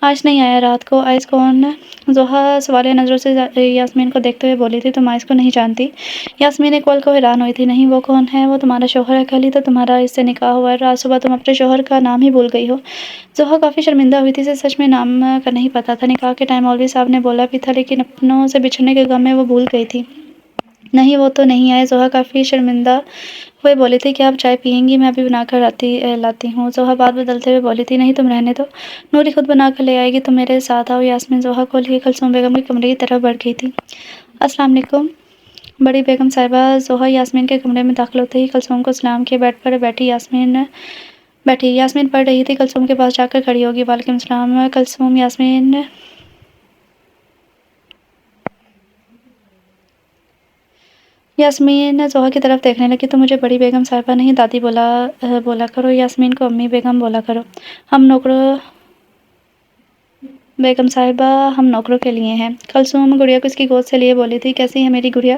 آج نہیں آیا رات کو؟ آئس کون؟ زوہا سوالیہ نظروں سے یاسمین کو دیکھتے ہوئے بولی تھی۔ تم آئس کو نہیں جانتی؟ یاسمین ایک پل کو حیران ہوئی تھی۔ نہیں، وہ کون ہے؟ وہ تمہارا شوہر ہے، کل ہی تو تمہارا اس سے نکاح ہوا ہے، آج صبح تم اپنے شوہر کا نام ہی بھول گئی ہو۔ زوہا کافی شرمندہ ہوئی تھی، اسے سچ میں نام کا نہیں پتہ تھا۔ نکاح کے ٹائم مولوی صاحب نے بولا بھی تھا، لیکن اپنوں سے بچھڑنے کے غم میں وہ بھول گئی تھی۔ نہیں، وہ تو نہیں آئے۔ زوہا کافی شرمندہ ہوئے بولی تھی۔ کیا آپ چائے پئیں گی؟ میں ابھی بنا کر لاتی ہوں۔ زوہا بات بدلتے ہوئے بولی تھی۔ نہیں، تم رہنے دو، نوری خود بنا کر لے آئے گی، تم میرے ساتھ آؤ۔ یاسمین زوہا کو لیے کلثوم بیگم کے کمرے کی طرف بڑھ گئی تھی۔ السلام علیکم بڑی بیگم صاحبہ۔ زوہا یاسمین کے کمرے میں داخل ہوتے ہی کلثوم کو سلام کیے بیڈ پر بیٹھی یاسمین پڑھ رہی تھی۔ کلثوم کے پاس جا کر کھڑی ہوگی۔ وعلیکم السلام کلثوم۔ یاسمین زوہا کی طرف دیکھنے لگی تو مجھے بڑی بیگم صاحبہ نہیں دادی بولا کرو، یاسمین کو امی بیگم بولا کرو۔ بیگم صاحبہ ہم نوکروں کے لیے ہیں۔ کلثوم گڑیا کو اس کی گود سے لیے بولی تھی۔ کیسی ہے میری گڑیا؟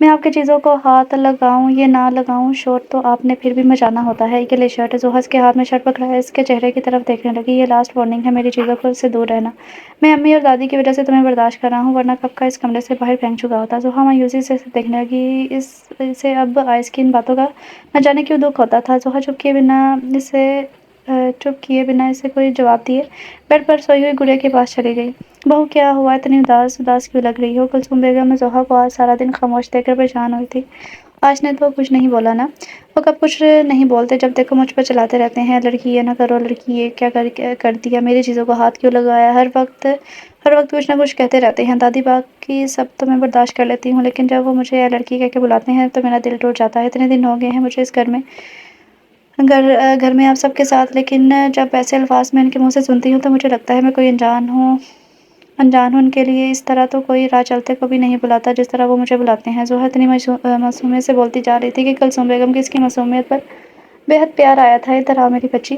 میں آپ کی چیزوں کو ہاتھ لگاؤں یا نہ لگاؤں، شور تو آپ نے پھر بھی مچانا ہوتا ہے۔ یہ لے شرٹ۔ زحا اس کے ہاتھ میں شرٹ پکڑا ہے، اس کے چہرے کی طرف دیکھنے لگی۔ یہ لاسٹ وارننگ ہے، میری چیزوں کو سے دور رہنا۔ میں امی اور دادی کی وجہ سے تمہیں برداشت کر رہا ہوں، ورنہ کب کا اس کمرے سے باہر پھینک چکا ہوتا۔ زحا مایوسی سے اسے دیکھنے لگی۔ اسے اب آئس کی ان باتوں کا نہ جانے کیوں دکھ ہوتا تھا۔ زحا چپ کیے بنا اسے کوئی جواب دیے بیڈ پر سوئی ہوئی گڑیا کے پاس چلی گئی۔ بہو کیا ہوا، اتنی اداس کیوں لگ رہی ہو؟ کلثوم بیگم زحا کو آج سارا دن خاموش دیکھ کر پریشان ہوئی تھی۔ آج نے تو کچھ نہیں بولا نا؟ وہ کب کچھ نہیں بولتے، جب دیکھو مجھ پر چلاتے رہتے ہیں، لڑکی یہ نہ کرو، لڑکی یہ کیا کر دیا، میری چیزوں کو ہاتھ کیوں لگایا، ہر وقت کچھ نہ کچھ کہتے رہتے ہیں۔ دادی باقی سب تو میں برداشت کر لیتی ہوں، لیکن جب وہ مجھے اے لڑکی کہہ کے بلاتے ہیں تو میرا دل ٹوٹ جاتا ہے۔ اتنے دن ہو گئے ہیں مجھے اس گھر میں آپ سب کے ساتھ، لیکن جب ایسے الفاظ میں ان کے منہ سے سنتی ہوں تو مجھے لگتا ہے میں کوئی انجان ہوں ان کے لیے۔ اس طرح تو کوئی راہ چلتے کو بھی نہیں بلاتا جس طرح وہ مجھے بلاتے ہیں۔ زحا اتنی معصومیت سے بولتی جا رہی تھی کہ کلثوم بیگم کی اس کی معصومیت پر بے حد پیار آیا تھا۔ ادھر آؤ میری بچی،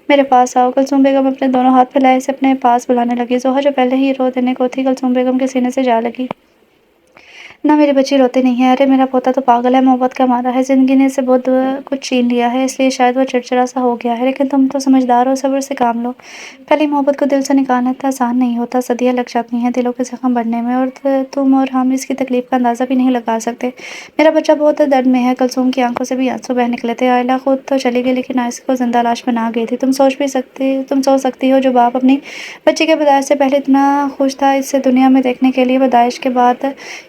میرے پاس آؤ۔ کلثوم بیگم اپنے دونوں ہاتھ پھیلائے اسے اپنے پاس بلانے لگی۔ زحا جو پہلے ہی رو دینے کو تھی، کلثوم بیگم کے سینے سے جا لگی۔ نہ میری بچی روتی نہیں ہے، ارے میرا پوتا تو پاگل ہے، محبت کا مارا ہے، زندگی نے اسے بہت کچھ چھین لیا ہے، اس لیے شاید وہ چڑچڑا سا ہو گیا ہے، لیکن تم تو سمجھدار ہو، صبر سے کام لو۔ پہلی محبت کو دل سے نکالنا اتنا آسان نہیں ہوتا، صدیاں لگ جاتی ہیں دلوں کے زخم بھرنے میں، اور تم اور ہم اس کی تکلیف کا اندازہ بھی نہیں لگا سکتے۔ میرا بچہ بہت درد میں ہے۔ کلثوم کی آنکھوں سے بھی آنسو بہہ نکلے تھے۔ آئلہ خود تو چلی گئی لیکن آئس کو زندہ لاش بنا گئی تھی۔ تم سوچ سکتی ہو جو باپ اپنی بچی کے پیدائش سے پہلے اتنا خوش تھا اسے دنیا میں دیکھنے کے لیے، پیدائش کے بعد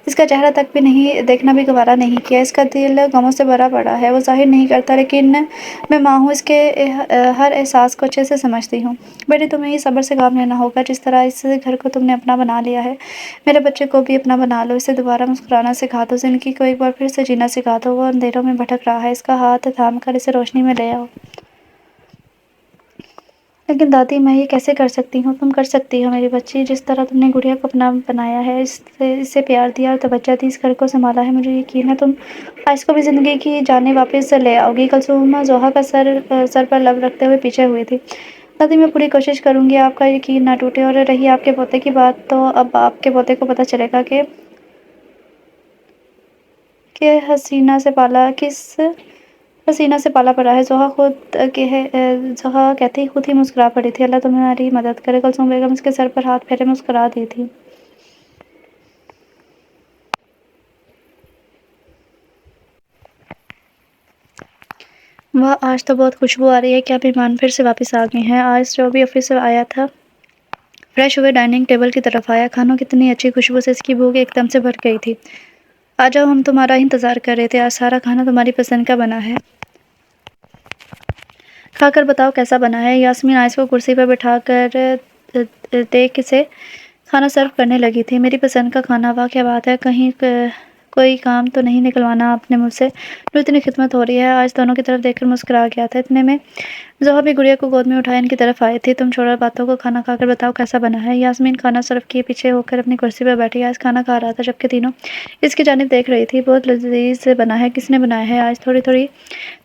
اس کا چہرہ تک بھی نہیں دیکھنا بھی گوارا نہیں کیا۔ اس کا دل غموں سے بھرا پڑا ہے، وہ ظاہر نہیں کرتا، لیکن میں ماں ہوں، اس کے ہر احساس کو اچھے سے سمجھتی ہوں۔ بیٹی تمہیں ہی صبر سے کام لینا ہوگا، جس طرح اس گھر کو تم نے اپنا بنا لیا ہے، میرے بچے کو بھی اپنا بنا لو، اسے دوبارہ مسکرانا سکھا دو، زندگی کو ایک بار پھر سے جینا سکھا دو۔ وہ اندھیروں میں بھٹک رہا ہے، اس کا ہاتھ تھام کر اسے روشنی میں لے آؤ۔ لیکن دادی میں یہ کیسے کر سکتی ہوں؟ تم کر سکتی ہو میری بچی، جس طرح تم نے گڑیا کو اپنا بنایا ہے، اسے پیار دیا اور توجہ دی، اس گھر کو سنبھالا ہے، مجھے یقین ہے تم آئس کو بھی زندگی کی جانب واپس لے آؤ گی۔ کلثوم زحا کا سر پر لب رکھتے ہوئے پیچھے ہوئی تھی۔ دادی میں پوری کوشش کروں گی آپ کا یقین نہ ٹوٹے، اور رہی آپ کے پوتے کی بات، تو اب آپ کے پوتے کو پتہ چلے گا کہ کس حسینہ سے پالا پڑا ہے۔ زحا کہتی ہی خود ہی مسکرا پڑی تھی۔ اللہ تمہاری مدد کرے۔ کلثوم بیگم اس کے سر پر ہاتھ پھیرے مسکرا دی تھی۔ واہ، آج تو بہت خوشبو آ رہی ہے، کیا مہمان پھر سے واپس آ گئے ہیں؟ آج جو بھی آفس سے آیا تھا فریش ہوئے ڈائننگ ٹیبل کی طرف آیا۔ کھانوں کی اتنی اچھی خوشبو سے اس کی بھوک ایک دم سے بھر گئی تھی۔ آ جاؤ، ہم تمہارا ہی انتظار کر رہے تھے، آج سارا کھانا تمہاری پسند کا بنا ہے، کھا کر بتاؤ کیسا بنا ہے۔ یاسمین آئس کو کرسی پر بٹھا کر دیکھ اسے کھانا سرو کرنے لگی تھی۔ میری پسند کا کھانا، واہ کیا بات ہے، کہیں کوئی کام تو نہیں نکلوانا اپنے منہ سے، جو اتنی خدمت ہو رہی ہے۔ آج دونوں کی طرف دیکھ کر مسکرا گیا تھا۔ اتنے میں زحا بھی گڑیا کو گود میں اٹھائے ان کی طرف آئی تھی۔ تم چھوڑو باتوں کو، کھانا کھا کر بتاؤ کیسا بنا ہے۔ یاسمین کھانا سرو کیے پیچھے ہو کر اپنی کرسی پر بیٹھی۔ آج کھانا کھا رہا تھا جبکہ تینوں اس کی جانب دیکھ رہی تھی۔ بہت لذیذ بنا ہے، کس نے بنایا ہے؟ آج تھوڑی تھوڑی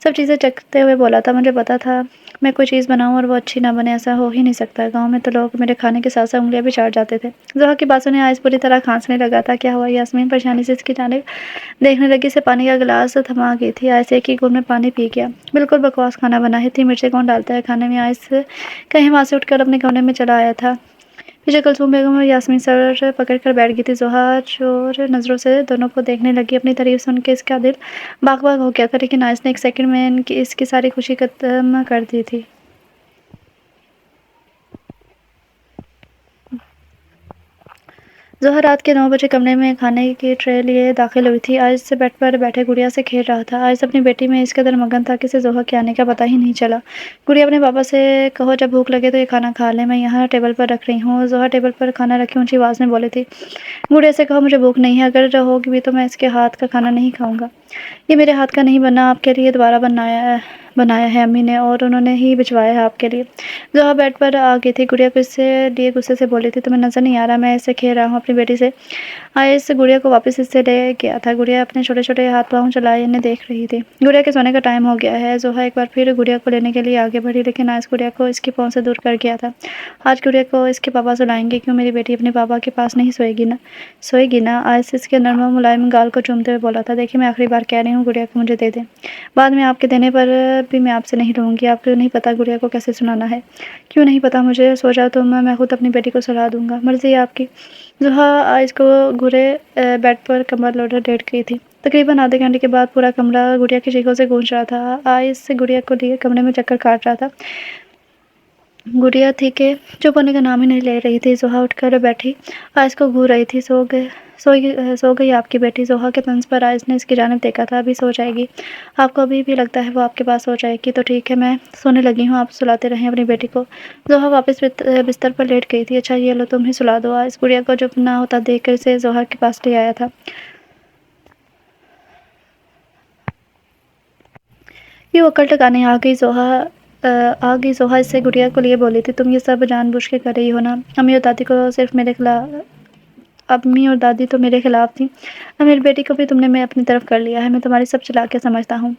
سب چیزیں چکھتے ہوئے بولا تھا۔ مجھے پتا تھا میں کوئی چیز بناؤں اور وہ اچھی نہ بنے، ایسا ہو ہی نہیں سکتا، گاؤں میں تو لوگ میرے کھانے کے ساتھ ساتھ انگلیاں بھی چاٹ جاتے تھے۔ زحا کی بات سنے آج پوری طرح کھانسنے لگا تھا۔ کیا ہوا؟ یاسمین پریشانی سے اس کی جانب دیکھنے لگی۔ اسے پانی کا گلاس تھما گئی تھی۔ آج ایک ہی گھونٹ میں پانی پی گیا۔ بالکل بکواس کھانا بنا ہے، اتنی مرچیں کون ڈالتا ہے کھانے میں؟ آج کہیں وہاں سے اٹھ کر اپنے کمرے میں چلا آیا تھا۔ پیچھے کلثوم بیگم اور یاسمین سر پکڑ کر بیٹھ گئی تھی۔ زحا چور نظروں سے دونوں کو دیکھنے لگی۔ اپنی تعریف سن کے اس کا دل باغ باغ ہو گیا تھا، لیکن آج نے ایک سیکنڈ میں اس کی ساری خوشی ختم کر دی تھی۔ زحا رات کے 9 بجے کمرے میں کھانے کی ٹرے لیے داخل ہوئی تھی۔ آج سے بیڈ پر بیٹھے گڑیا سے کھیل رہا تھا۔ آج اپنی بیٹی میں اس قدر مگن تھا کہ اسے زحا کے آنے کا پتہ ہی نہیں چلا۔ گڑیا اپنے پاپا سے کہو جب بھوک لگے تو یہ کھانا کھا لیں، میں یہاں ٹیبل پر رکھ رہی ہوں۔ زحا ٹیبل پر کھانا رکھے اونچی آواز میں بولی تھی۔ گڑیا سے کہو مجھے بھوک نہیں ہے، اگر ہوگی بھی تو میں اس کے ہاتھ کا کھانا نہیں کھاؤں گا۔ یہ میرے ہاتھ کا نہیں بنا، آپ کے لیے دوبارہ بنایا ہے امی نے، اور انہوں نے ہی بھجوایا ہے آپ کے لیے۔ زحا بیڈ پر آ گئی تھی۔ گڑیا کو اس لیے غصے سے بولی تھی، تمہیں نظر نہیں آ رہا میں اسے کھیل رہا ہوں اپنی بیٹی سے؟ آئس گڑیا کو واپس اس سے لے گیا تھا۔ گڑیا اپنے چھوٹے چھوٹے ہاتھ پاؤں چلائے انہیں دیکھ رہی تھی۔ گڑیا کے سونے کا ٹائم ہو گیا ہے۔ زحا ایک بار پھر گڑیا کو لینے کے لیے آگے بڑھی، لیکن آئس گڑیا کو اس کی پاؤں سے دور کر گیا تھا۔ آج گڑیا کو اس کے پاپا سلائیں گے، کیوں میری بیٹی اپنے پاپا کے پاس نہیں سوئے گی نا؟ آئس اس کے نرم و ملائم گال کو چومتے ہوئے بولا تھا، دیکھیے میں آخری بار کہہ رہی ہوں، گڑیا کو مجھے دے دیں، بعد میں آپ کے دینے پر بھی میں آپ سے نہیں لوں گی۔ آپ کو نہیں پتا گڑیا کو کیسے سلانا ہے؟ کیوں نہیں پتا مجھے؟ سو جاؤ تم، میں خود اپنی بیٹی کو سلا دوں گا، مرضی ہے آپ کی۔ زحا آئس کو گھورے بیڈ پر کمر اوڑھے لیٹ گئی تھی۔ تقریباً آدھے گھنٹے کے بعد پورا کمرہ گڑیا کی چیخوں سے گونج رہا تھا۔ آئس گڑیا کو لیے کمرے میں چکر کاٹ رہا تھا۔ گڑیا تھی کہ چپ ہونے کا نام ہی نہیں لے رہی تھی۔ زحا اٹھ کر بیٹھی، آئس کو گھور رہی تھی۔ سو گئی آپ کی بیٹی؟ زحا کے طنز پر آئس نے اس کی جانب دیکھا تھا۔ ابھی سو جائے گی؟ آپ کو ابھی بھی لگتا ہے وہ آپ کے پاس سو جائے گی؟ تو ٹھیک ہے، میں سونے لگی ہوں، آپ سلاتے رہیں اپنی بیٹی کو۔ زحا واپس بستر پر لیٹ گئی تھی۔ اچھا یہ لو تم ہی سلا دو۔ آئس گڑیا کو چپ نہ ہوتا دیکھ کر اسے زحا کے پاس لے آیا تھا۔ یہ عقل ٹھکانے آ گئی زحا اس سے گڑیا کو لیے بولی تھی، تم یہ سب جان بوجھ کے کر رہی ہو نا؟ امی اور دادی تو میرے خلاف تھیں، اب میری بیٹی کو بھی تم نے اپنی طرف کر لیا ہے۔ میں تمہاری سب چالاکیاں سمجھتا ہوں،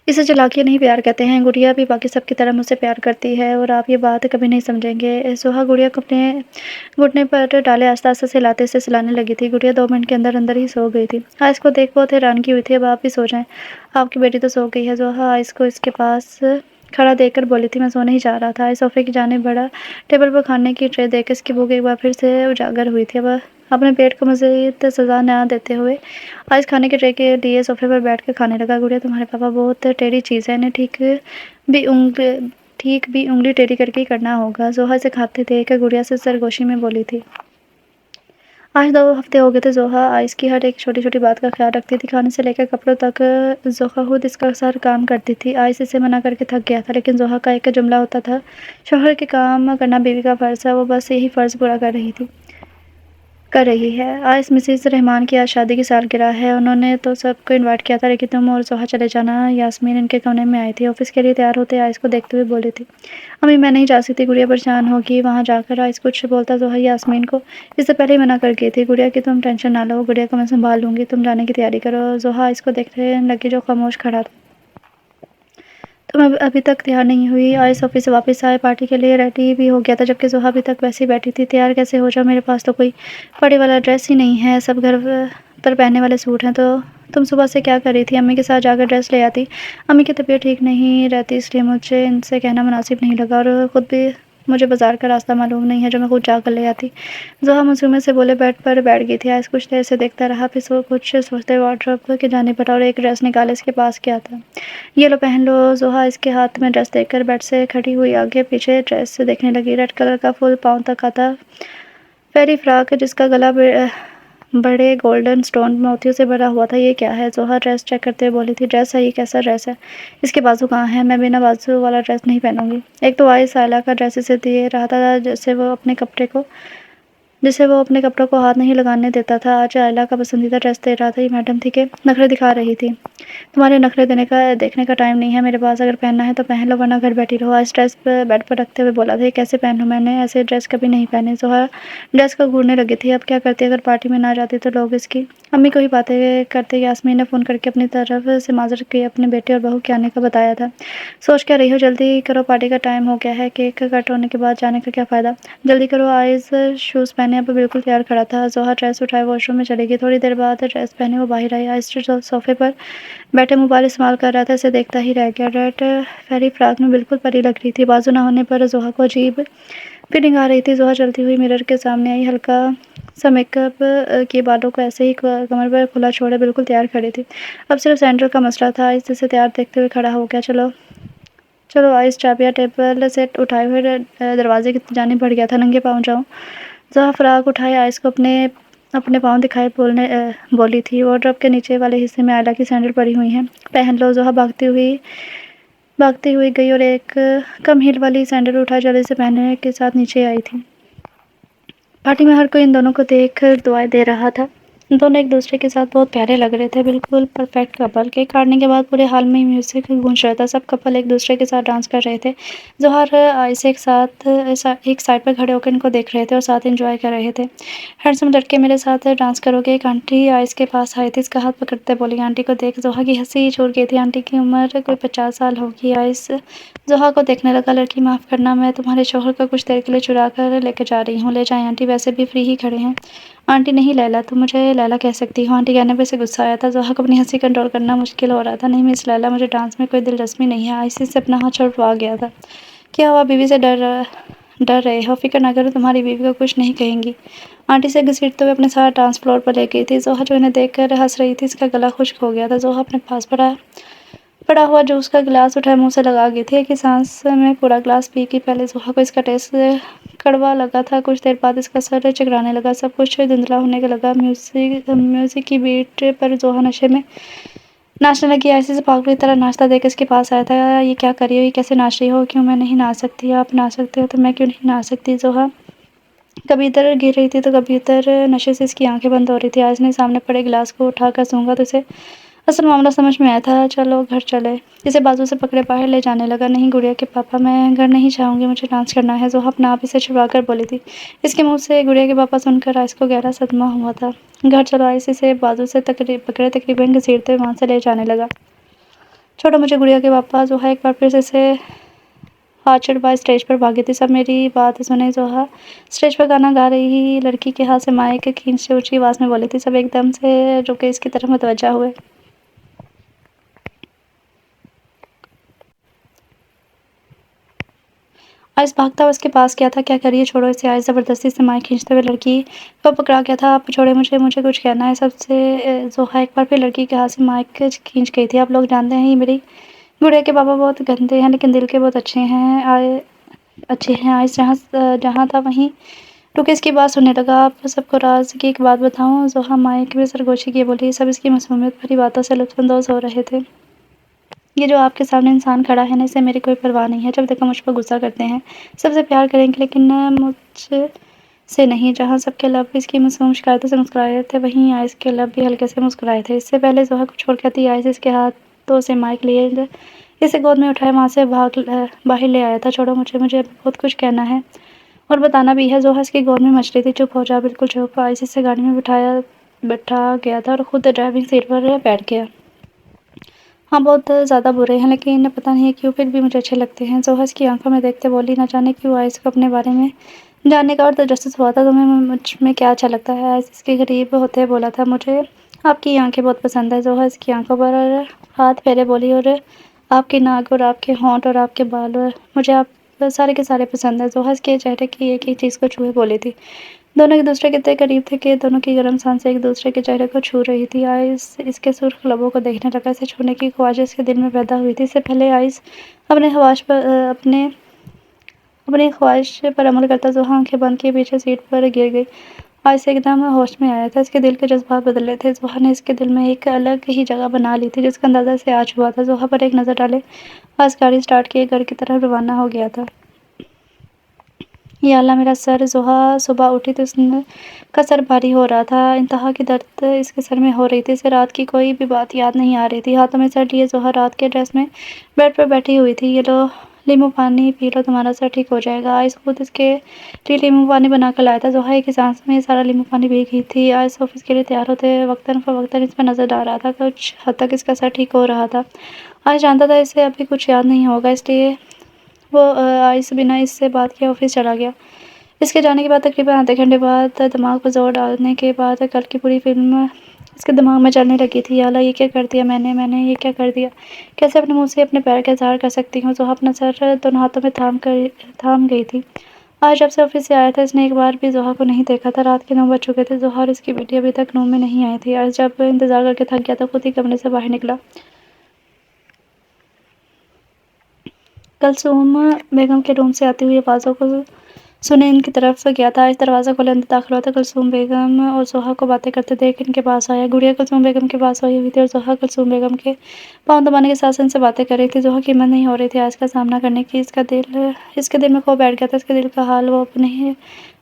اسے چالاکیاں نہیں پیار کہتے ہیں۔ گڑیا بھی باقی سب کی طرح مجھ سے پیار کرتی ہے، اور آپ یہ بات کبھی نہیں سمجھیں گے۔ زحا گڑیا کو اپنے گھٹنے پر ڈالے آہستہ آہستہ سہلاتے سے سلانے لگی تھی۔ گڑیا 2 منٹ کے اندر اندر ہی سو گئی تھی۔ آئس کو دیکھ بہت حیرانگی ہوئی تھی، اب آپ بھی سو جائیں، آپ کی بیٹی تو سو گئی ہے۔ زحا آئس کو اس کے پاس کھڑا دیکھ کر بولی تھی، میں سونے ہی جا رہا تھا۔ آئس صوفے کی جانب بڑھا، ٹیبل پر کھانے کی ٹرے دیکھ اس کی بھوک ایک بار پھر سے اجاگر ہوئی تھی۔ اب اپنے پیٹ کو مزید سزا نہ دیتے ہوئے آئس کھانے کے ٹرے کے لیے صوفے پر بیٹھ کر کھانے لگا۔ گڑیا تمہارے پاپا بہت ٹیڑھی چیز ہے، انہیں ٹھیک بھی انگلی ٹیڑھی کر کے ہی کرنا ہوگا۔ زحا اسے کھاتے دیکھ گڑیا سے سرگوشی میں بولی تھی۔ آج 2 ہفتے ہو گئے تھے زحا آئس کی ہر ایک چھوٹی چھوٹی بات کا خیال رکھتی تھی، کھانے سے لے کر کپڑوں تک۔ زحا خود اس کا سر کام کرتی تھی۔ آئس اسے منع کر کے تھک گیا تھا، لیکن زحا کا ایک جملہ ہوتا تھا، شوہر کے کام کرنا بیوی کا فرض ہے، وہ بس یہی فرض پورا کر رہی ہے۔ آئس مسز رحمان کی آج شادی کی سالگرہ ہے، انہوں نے تو سب کو انوائٹ کیا تھا، لیکن تم اور زحا چلے جانا۔ یاسمین ان کے کمرے میں آئی تھی، آفس کے لیے تیار ہوتے آئس کو دیکھتے ہوئے بولی تھی، امی میں نہیں جا سکتی، گڑیا پریشان ہوگی وہاں جا کر۔ آئس کچھ بولتا زحا یاسمین کو اس سے پہلے ہی منع کر گئی تھی، گڑیا کی تم ٹینشن نہ لو، گڑیا کو میں سنبھال لوں گی، تم جانے کی تیاری کرو۔ زحا آئس کو دیکھنے لگی جو خاموش کھڑا تھا۔ تم ابھی تک تیار نہیں ہوئی؟ آئس آفس سے واپس آئے، پارٹی کے لیے ریڈی بھی ہو گیا تھا، جبکہ زحا ابھی تک ویسے ہی بیٹھی تھی۔ تیار کیسے ہو جاؤ، میرے پاس تو کوئی پارٹی والا ڈریس ہی نہیں ہے، سب گھر پر پہننے والے سوٹ ہیں۔ تو تم صبح سے کیا کر رہی تھی؟ امی کے ساتھ جا کر ڈریس لے آتی، امی کی طبیعت ٹھیک نہیں رہتی، اس لیے مجھے ان سے کہنا مناسب نہیں لگا، اور خود بھی مجھے بازار کا راستہ معلوم نہیں ہے جو میں خود جا کر لے آتی۔ زحا منصوبے سے بولے بیڈ پر بیٹھ گئی تھی۔ آئس کچھ دیر سے دیکھتا رہا، پھر کچھ سوچتے وارڈروب کی جانب بڑھا اور ایک ڈریس نکال اس کے پاس کیا تھا، یہ لو پہن لو۔ زحا اس کے ہاتھ میں ڈریس دیکھ کر بیڈ سے کھڑی ہوئی آگے پیچھے ڈریس دیکھنے لگی۔ ریڈ کلر کا فل پاؤں تک آتا فیری فراک، جس کا گلا بڑے گولڈن سٹون موتیوں سے بھرا ہوا تھا، یہ کیا ہے؟ زحا ڈریس چیک کرتے ہوئے بولی تھی، ڈریس ہے، یہ کیسا ڈریس ہے؟ اس کے بازو کہاں ہیں؟ میں بنا بازو والا ڈریس نہیں پہنوں گی۔ ایک تو آئس آئلہ کا ڈریس اسے دے رہا تھا جسے وہ اپنے کپڑوں کو ہاتھ نہیں لگانے دیتا تھا، آج آئلہ کا پسندیدہ ڈریس دے رہا تھا۔ یہ میڈم تھی کہ نخرے دکھا رہی تھی، تمہارے نخرے دیکھنے کا ٹائم نہیں ہے میرے پاس، اگر پہننا ہے تو پہن لو ورنہ گھر بیٹھی رہو۔ آئس ڈریس بیڈ پر رکھتے ہوئے بولا تھا، یہ کیسے پہنوں؟ میں نے ایسے ڈریس کبھی نہیں پہنے۔ زحا ڈریس کو گھورنے لگی تھی، اب کیا کرتی اگر پارٹی میں نہ جاتی تو لوگ اس کی امی کو ہی باتیں کرتے۔ یاسمین نے فون کر کے اپنی طرف سے معذرت کی، اپنے بیٹے اور بہو کے آنے کا بتایا تھا۔ سوچ کیا رہی ہو، جلدی کرو، پارٹی کا ٹائم ہو گیا ہے، کیک کٹ ہونے کے بعد جانے کا کیا فائدہ، جلدی کرو۔ آئس شوز پہنے اب بالکل تیار کھڑا تھا۔ زحا ڈریس اٹھائے واش روم میں چلی گئی، تھوڑی دیر بعد ڈریس پہنے وہ باہر آئی۔ آئس جو صوفے پر بیٹھے موبائل استعمال کر رہا تھا اسے دیکھتا ہی رہ گیا، ریڈ فیری فراک میں بالکل پری لگ رہی تھی، بازو نہ ہونے پر زحا کو عجیب فیلنگ آ رہی تھی۔ زحا چلتی ہوئی مرر کے سامنے آئی، ہلکا سا میک اپ کیے بالوں کو ایسے ہی کمر پر کھلا چھوڑے بالکل تیار کھڑی تھی، اب صرف سینڈل کا مسئلہ تھا۔ آئس اسے تیار دیکھتے ہوئے کھڑا ہو گیا، چلو آئس چابیاں ٹیبل سے اٹھائے ہوئے دروازے کی جانب بڑھ گیا تھا، ننگے پاؤں جاؤں؟ زحا فراک اٹھائے آئس کو اپنے پاؤں دکھائے بولی تھی، وارڈروب کے نیچے والے حصے میں آئلہ کی سینڈل پڑی ہوئی ہیں، پہن لو۔ زحا بھاگتی ہوئی گئی اور ایک کم ہیل والی سینڈل اٹھائے جلدی سے پہننے کے ساتھ نیچے آئی تھی۔ پارٹی میں ہر کوئی ان دونوں کو دیکھ کر دعائیں دے رہا تھا۔ دونوں ایک دوسرے کے ساتھ بہت پیارے لگ رہے تھے، بالکل پرفیکٹ کپل۔ کیک کاٹنے کے بعد پورے ہال میں میوزک گونج رہا تھا، سب کپل ایک دوسرے کے ساتھ ڈانس کر رہے تھے۔ ظہر آئس ایک سائڈ پر کھڑے ہو کر ان کو دیکھ رہے تھے اور ساتھ انجوائے کر رہے تھے۔ ہینڈسم لڑکے، میرے ساتھ ڈانس کرو گے؟ ایک آنٹی آئس کے پاس آئی تھی، اس کا ہاتھ پکڑتے بولی۔ آنٹی کو دیکھ ظہر کی ہنسی چھوٹ گئی تھی۔ آنٹی کی عمر کوئی 50 سال ہوگی۔ آئس ظہر کو دیکھنے لگا۔ لڑکی، معاف کرنا، میں تمہارے شوہر کو کچھ دیر کے لیے چرا کر لے کے جا رہی ہوں۔ لے جائیں آنٹی، ویسے بھی فری ہی کھڑے ہیں۔ آنٹی، نہیں لیلا، تم مجھے لیلا کہہ سکتی ہو۔ آنٹی کہنے پہ اسے غصہ آیا تھا۔ ظہر کو اپنی ہنسی کنٹرول کرنا مشکل ہو رہا تھا۔ نہیں مس لیلا، مجھے ڈانس میں کوئی دلچسپی نہیں ہے۔ آئس سے اپنا ہاتھ چھڑوا گیا تھا۔ کیا ہوا؟ بیوی سے ڈر رہے ہو؟ فکر نہ کرو، تمہاری بیوی کو کچھ نہیں کہیں گی۔ آنٹی سے گھسیٹتے ہوئے اپنے ساتھ ڈانس فلور پر لے گئی تھی۔ ظہر جو انہیں دیکھ کر ہنس رہی تھی، اس کا گلا خشک ہو گیا تھا۔ ظہر اپنے پاس پڑا ہوا جوس کا گلاس اٹھائے منہ سے لگا گئی تھی۔ ایک ہی سانس میں پورا گلاس پی گئی۔ پہلے ظہر کو اس کا ٹیسٹ کڑوا لگا تھا، کچھ دیر بعد اس کا سر چکرانے لگا، سب کچھ دھندلا ہونے لگا۔ میوزک کی بیٹ پر ظہر نشے میں ناچنے لگی۔ آئس سے پاگل کی طرح ناچتا دیکھ اس کے پاس آیا تھا۔ یہ کیا کر رہی ہو؟ یہ کیسے ناچ رہی ہو؟ کیوں میں نہیں ناچ سکتی؟ آپ ناچ سکتے ہو تو میں کیوں نہیں ناچ سکتی؟ ظہر کبھی ادھر گر رہی تھی تو کبھی ادھر، نشے سے اس کی آنکھیں بند ہو رہی تھی۔ آئس نے سامنے پڑے گلاس کو اٹھا کر سونگا تو اسے اصل معاملہ سمجھ میں آیا تھا۔ چلو گھر چلے، اسے بازو سے پکڑے باہر لے جانے لگا۔ نہیں گڑیا کے پاپا، میں گھر نہیں جاؤں گی، مجھے ڈانس کرنا ہے۔ ظہر اپنا آپ اسے چھڑوا کر بولی تھی۔ اس کے منہ سے گڑیا کے پاپا سن کر آئس کو گہرا صدمہ ہوا تھا۔ گھر چلو، آئس اسے بازو سے پکڑے تقریباً گھسیٹتے ہوئے وہاں سے لے جانے لگا۔ چھوڑو مجھے گڑیا کے پاپا۔ ظہر ایک بار پھر سے اسے ہاتھ چھڑوائے اسٹیج پر بھاگی تھی۔ سب میری بات سنیں۔ ظہر اسٹیج پر گانا گا رہی لڑکی کے ہاتھ سے مائک کھینچتے اونچی آواز میں بولی تھی۔ سب ایک دم سے رک اس کی طرف متوجہ ہوئے۔ آئس بھاگتا ہوا اس کے پاس گیا تھا۔ کیا کر رہی ہے؟ چھوڑو اسے۔ آئس زبردستی سے مائک کھینچتے ہوئے لڑکی کو پکڑا گیا تھا۔ آپ چھوڑے مجھے کچھ کہنا ہے سب سے۔ ظہر ایک بار پھر لڑکی کے ہاتھ سے مائک کھینچ گئی تھی۔ آپ لوگ جانتے ہیں، یہ میری گڑیا کے پاپا بہت گندے ہیں لیکن دل کے بہت اچھے ہیں۔ آئس جہاں تھا وہیں رک اس کی بات سننے لگا۔ آپ سب کو راز کی ایک بات بتاؤں؟ ظہر مائک میں سرگوشی کیے بولی۔ سب اس کی معصومیت بھری باتوں سے لطف اندوز ہو رہے تھے۔ یہ جو آپ کے سامنے انسان کھڑا ہے نا، اسے میری کوئی پرواہ نہیں ہے۔ جب دیکھو مجھ پر غصہ کرتے ہیں، سب سے پیار کریں گے لیکن مجھ سے نہیں۔ جہاں سب کے لب اس کی معصوم شکایتوں سے مسکرائے تھے، وہیں آئس کے لب بھی ہلکے سے مسکرائے تھے۔ اس سے پہلے ظہر کو چھوڑ کر آئس اس کے ہاتھوں سے مائک لیے اسے گود میں اٹھائے وہاں سے باہر لے آیا تھا۔ چھوڑو مجھے بہت کچھ کہنا ہے اور بتانا بھی ہے۔ ظہر اس کی گود میں مچ رہی تھی۔ چپ ہو جا، بالکل چپ۔ آئس اسے گاڑی میں بٹھا گیا تھا اور خود ڈرائیونگ سیٹ پر بیٹھ گیا۔ ہاں بہت زیادہ برے ہیں لیکن پتہ نہیں کیوں پھر بھی مجھے اچھے لگتے ہیں۔ ظہر اس کی آنکھوں میں دیکھتے بولی۔ نہ جانے کیوں آئس کو اپنے بارے میں جاننے کا اور تجسس ہوا تھا۔ تمہیں مجھ میں کیا اچھا لگتا ہے؟ آئس اس کے قریب ہوتے بولا تھا۔ مجھے آپ کی آنکھیں بہت پسند ہیں۔ ظہر اس کی آنکھوں پر ہاتھ پھیرے بولی۔ اور آپ کی ناک اور آپ کے ہونٹ اور آپ کے بال، مجھے آپ سارے کے سارے پسند ہیں۔ ظہر اس کے چہرے کی ایک ایک چیز کو چھوئے بولی تھی۔ دونوں ایک دوسرے کے اتنے قریب تھے کہ دونوں کی گرم سانسیں ایک دوسرے کے چہرے کو چھو رہی تھی۔ آئس اس کے سرخ لبوں کو دیکھنے لگا۔ اسے چھونے کی خواہش اس کے دل میں پیدا ہوئی تھی۔ اس سے پہلے آئس اپنی خواہش پر عمل کرتا ظہر آنکھیں بند کیے پیچھے سیٹ پر گر گئی۔ آئس ایک دم ہوش میں آیا تھا۔ اس کے دل کے جذبات بدل رہے تھے۔ ظہر نے اس کے دل میں ایک الگ ہی جگہ بنا لی تھی جس کا اندازہ اسے آج ہوا تھا۔ ظہر پر ایک نظر ڈالے آئس گاڑی سٹارٹ کیے گھر کی طرف روانہ ہو گیا تھا۔ یا اللہ میرا سر! ظہر صبح اٹھی تو اس کا سر بھاری ہو رہا تھا۔ انتہا کی درد اس کے سر میں ہو رہی تھی۔ اسے رات کی کوئی بھی بات یاد نہیں آ رہی تھی۔ ہاتھوں میں سر لیے ظہر رات کے ڈریس میں بیڈ پر بیٹھی ہوئی تھی۔ یہ لو لیمو پانی پی لو، تمہارا سر ٹھیک ہو جائے گا۔ آئس خود اس کے لیے لیمو پانی بنا کر لایا تھا۔ ظہر ایک ہی سانس میں سارا لیمو پانی پی گئی تھی۔ آئس آفس کے لیے تیار ہوتے وقتاً فوقتاً اس پر نظر ڈال رہا تھا۔ کچھ حد تک اس کا سر ٹھیک ہو رہا تھا۔ آئس جانتا تھا اسے ابھی کچھ یاد نہیں ہوگا، اس لیے وہ آئس بنا اس سے بات کیے آفس چلا گیا۔ اس کے جانے کے بعد تقریباً آدھے گھنٹے بعد دماغ پر زور ڈالنے کے بعد کل کی پوری فلم اس کے دماغ میں چلنے لگی تھی۔ یا اللہ یہ کیا کر دیا میں نے یہ کیا کر دیا؟ کیسے اپنے منہ سے اپنے پیار کا اظہار کر سکتی ہوں؟ ظہر اپنا سر دونوں ہاتھوں میں تھام گئی تھی۔ آج جب سے آفس سے آیا تھا اس نے ایک بار بھی ظہر کو نہیں دیکھا تھا۔ رات کے 9 بج چکے تھے۔ ظہر اور اس کی بیٹی ابھی تک روم میں نہیں آئی تھی۔ آج جب انتظار کر کے تھک گیا تو خود ہی کمرے سے باہر نکلا۔ کلثوم بیگم کے روم سے آتی ہوئی آوازوں کو سنین کی طرف گیا تھا. اس دروازہ کھولے اندر داخل ہوا تھا. کلثوم بیگم اور زحا کو باتیں کرتے دیکھ ان کے پاس آیا. گڑیا کلثوم بیگم کے پاس ہوئی ہوئی تھی اور زحا کلثوم بیگم کے پاؤں دبانے کے ساتھ ان سے باتیں کر رہی تھی. زحا کی ہمت نہیں ہو رہی تھی آج کا سامنا کرنے کی. اس کے دل میں خوف بیٹھ گیا تھا. اس کے دل کا حال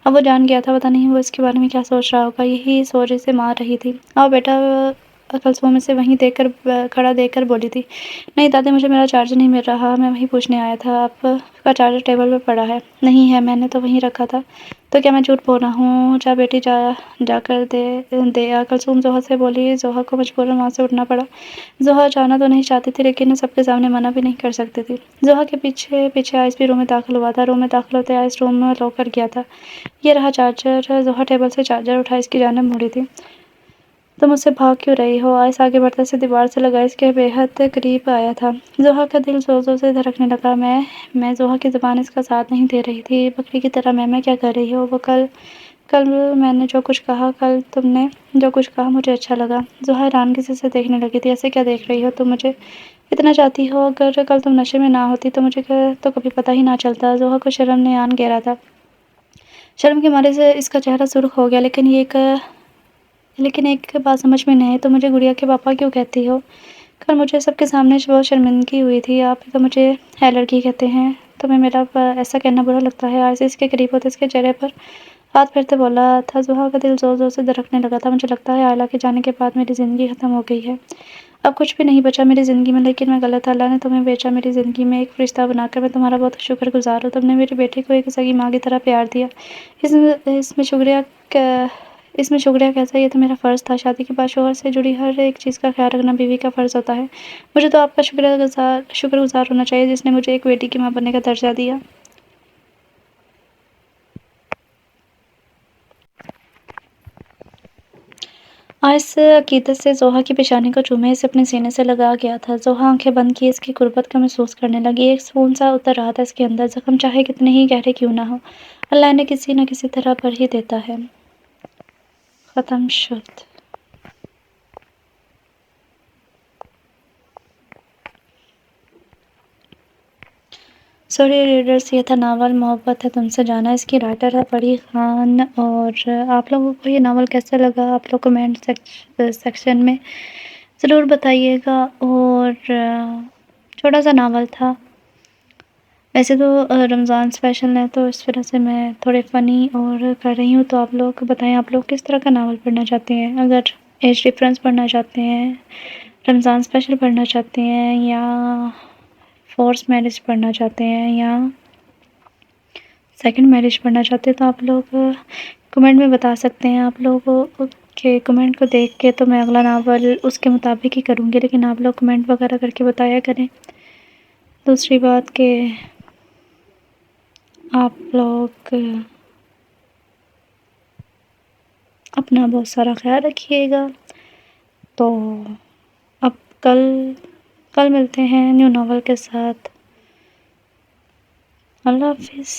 اب وہ جان گیا تھا. پتہ نہیں وہ اس کے بارے میں کیا سوچ رہا ہوگا. یہی سوچ اسے مار رہی تھی. آؤ بیٹا. کلثوم اسے وہیں کھڑا دیکھ کر بولی تھی. نہیں دادی مجھے میرا چارجر نہیں مل رہا. میں وہیں پوچھنے آیا تھا. آپ کا چارجر ٹیبل پہ پڑا ہے. نہیں ہے, میں نے تو وہیں رکھا تھا. تو کیا میں جھوٹ بول رہا ہوں. جا بیٹی جا کر دے آ. کلثوم زحا سے بولی. زحا کو مجبوراً وہاں سے اٹھنا پڑا. زحا جانا تو نہیں چاہتی تھی لیکن سب کے سامنے منع بھی نہیں کر سکتی تھی. زحا کے پیچھے آئس بھی روم میں داخل ہوا تھا. روم میں داخل ہوتے آئس روم میں لاک کر گیا تھا. یہ رہا چارجر. زحا ٹیبل سے چارجر اٹھا اس کی جانب مڑی تھی. تم مجھ سے بھاگ کیوں رہی ہو. آئس آگے بڑھتا سے دیوار سے لگا اس کے بے حد قریب آیا تھا. زحا کا دل زور زور سے دھڑکنے لگا. میں زحا کی زبان اس کا ساتھ نہیں دے رہی تھی. بکری کی طرح میں کیا کر رہی ہو. وہ کل میں نے جو کچھ کہا, کل تم نے جو کچھ کہا مجھے اچھا لگا. زحا حیرانگی سے دیکھنے لگی تھی. ایسے کیا دیکھ رہی ہو. تم مجھے اتنا چاہتی ہو. اگر کل تم نشے میں نہ ہوتی تو مجھے تو کبھی پتہ ہی نہ چلتا. زحا کو شرم نے آن گھیرا تھا. شرم کے مارے سے اس کا چہرہ سرخ ہو گیا. لیکن ایک بات سمجھ میں نہیں. تو مجھے گڑیا کے پاپا کیوں کہتی ہو. کل مجھے سب کے سامنے بہت شرمندگی ہوئی تھی. آپ تو مجھے ہے لڑکی کہتے ہیں. تمہیں میرا ایسا کہنا برا لگتا ہے. آئس اس کے قریب ہوتے اس کے چہرے پر ہاتھ پھیرتے بولا تھا. زحا کا دل زور زور سے دھڑکنے لگا تھا. مجھے لگتا ہے آئلہ کے جانے کے بعد میری زندگی ختم ہو گئی ہے. اب کچھ بھی نہیں بچا میری زندگی میں. لیکن میں غلط. اللہ نے تمہیں بھیجا میری زندگی میں ایک فرشتہ بنا کر. میں تمہارا بہت شکر گزار ہوں. تم نے میری بیٹی کو ایک سگی ماں کی طرح پیار دیا. اس میں شکریہ کیسا. یہ تو میرا فرض تھا. شادی کے بعد شوہر سے جڑی ہر ایک چیز کا خیال رکھنا بیوی کا فرض ہوتا ہے. مجھے تو آپ کا شکر گزار ہونا چاہیے جس نے مجھے ایک بیٹی کی ماں بننے کا درجہ دیا. آئس عقیدت سے زحا کی پیشانی کو چومے اسے اپنے سینے سے لگا گیا تھا. زحا آنکھیں بند کی اس کی قربت کو محسوس کرنے لگی. ایک سکون سا اتر رہا تھا اس کے اندر. زخم چاہے کتنے ہی گہرے کیوں نہ ہو, اللہ انہیں کسی نہ کسی طرح بھر ہی دیتا ہے. ختم شد. سوری ریڈرز, یہ تھا ناول محبت ہے تم سے جانا. اس کی رائٹر ہے پری خان. اور آپ لوگوں کو یہ ناول کیسا لگا آپ لوگ کمنٹ سیکشن میں ضرور بتائیے گا. اور چھوٹا سا ناول تھا. ویسے تو رمضان اسپیشل ہے تو اس وجہ سے میں تھوڑے فنی اور کر رہی ہوں. تو آپ لوگ بتائیں آپ لوگ کس طرح کا ناول پڑھنا چاہتے ہیں. اگر ایج ڈفرینس پڑھنا چاہتے ہیں, رمضان اسپیشل پڑھنا چاہتے ہیں, یا فورس میرج پڑھنا چاہتے ہیں, یا سیکنڈ میرج پڑھنا چاہتے ہیں, تو آپ لوگ کمنٹ میں بتا سکتے ہیں. آپ لوگ کے کمنٹ کو دیکھ کے تو میں اگلا ناول اس کے مطابق ہی کروں گی. لیکن آپ لوگ کمنٹ وغیرہ کر کے بتایا کریں. دوسری بات کہ آپ لوگ اپنا بہت سارا خیال رکھیے گا. تو اب کل ملتے ہیں نیو ناول کے ساتھ. اللہ حافظ.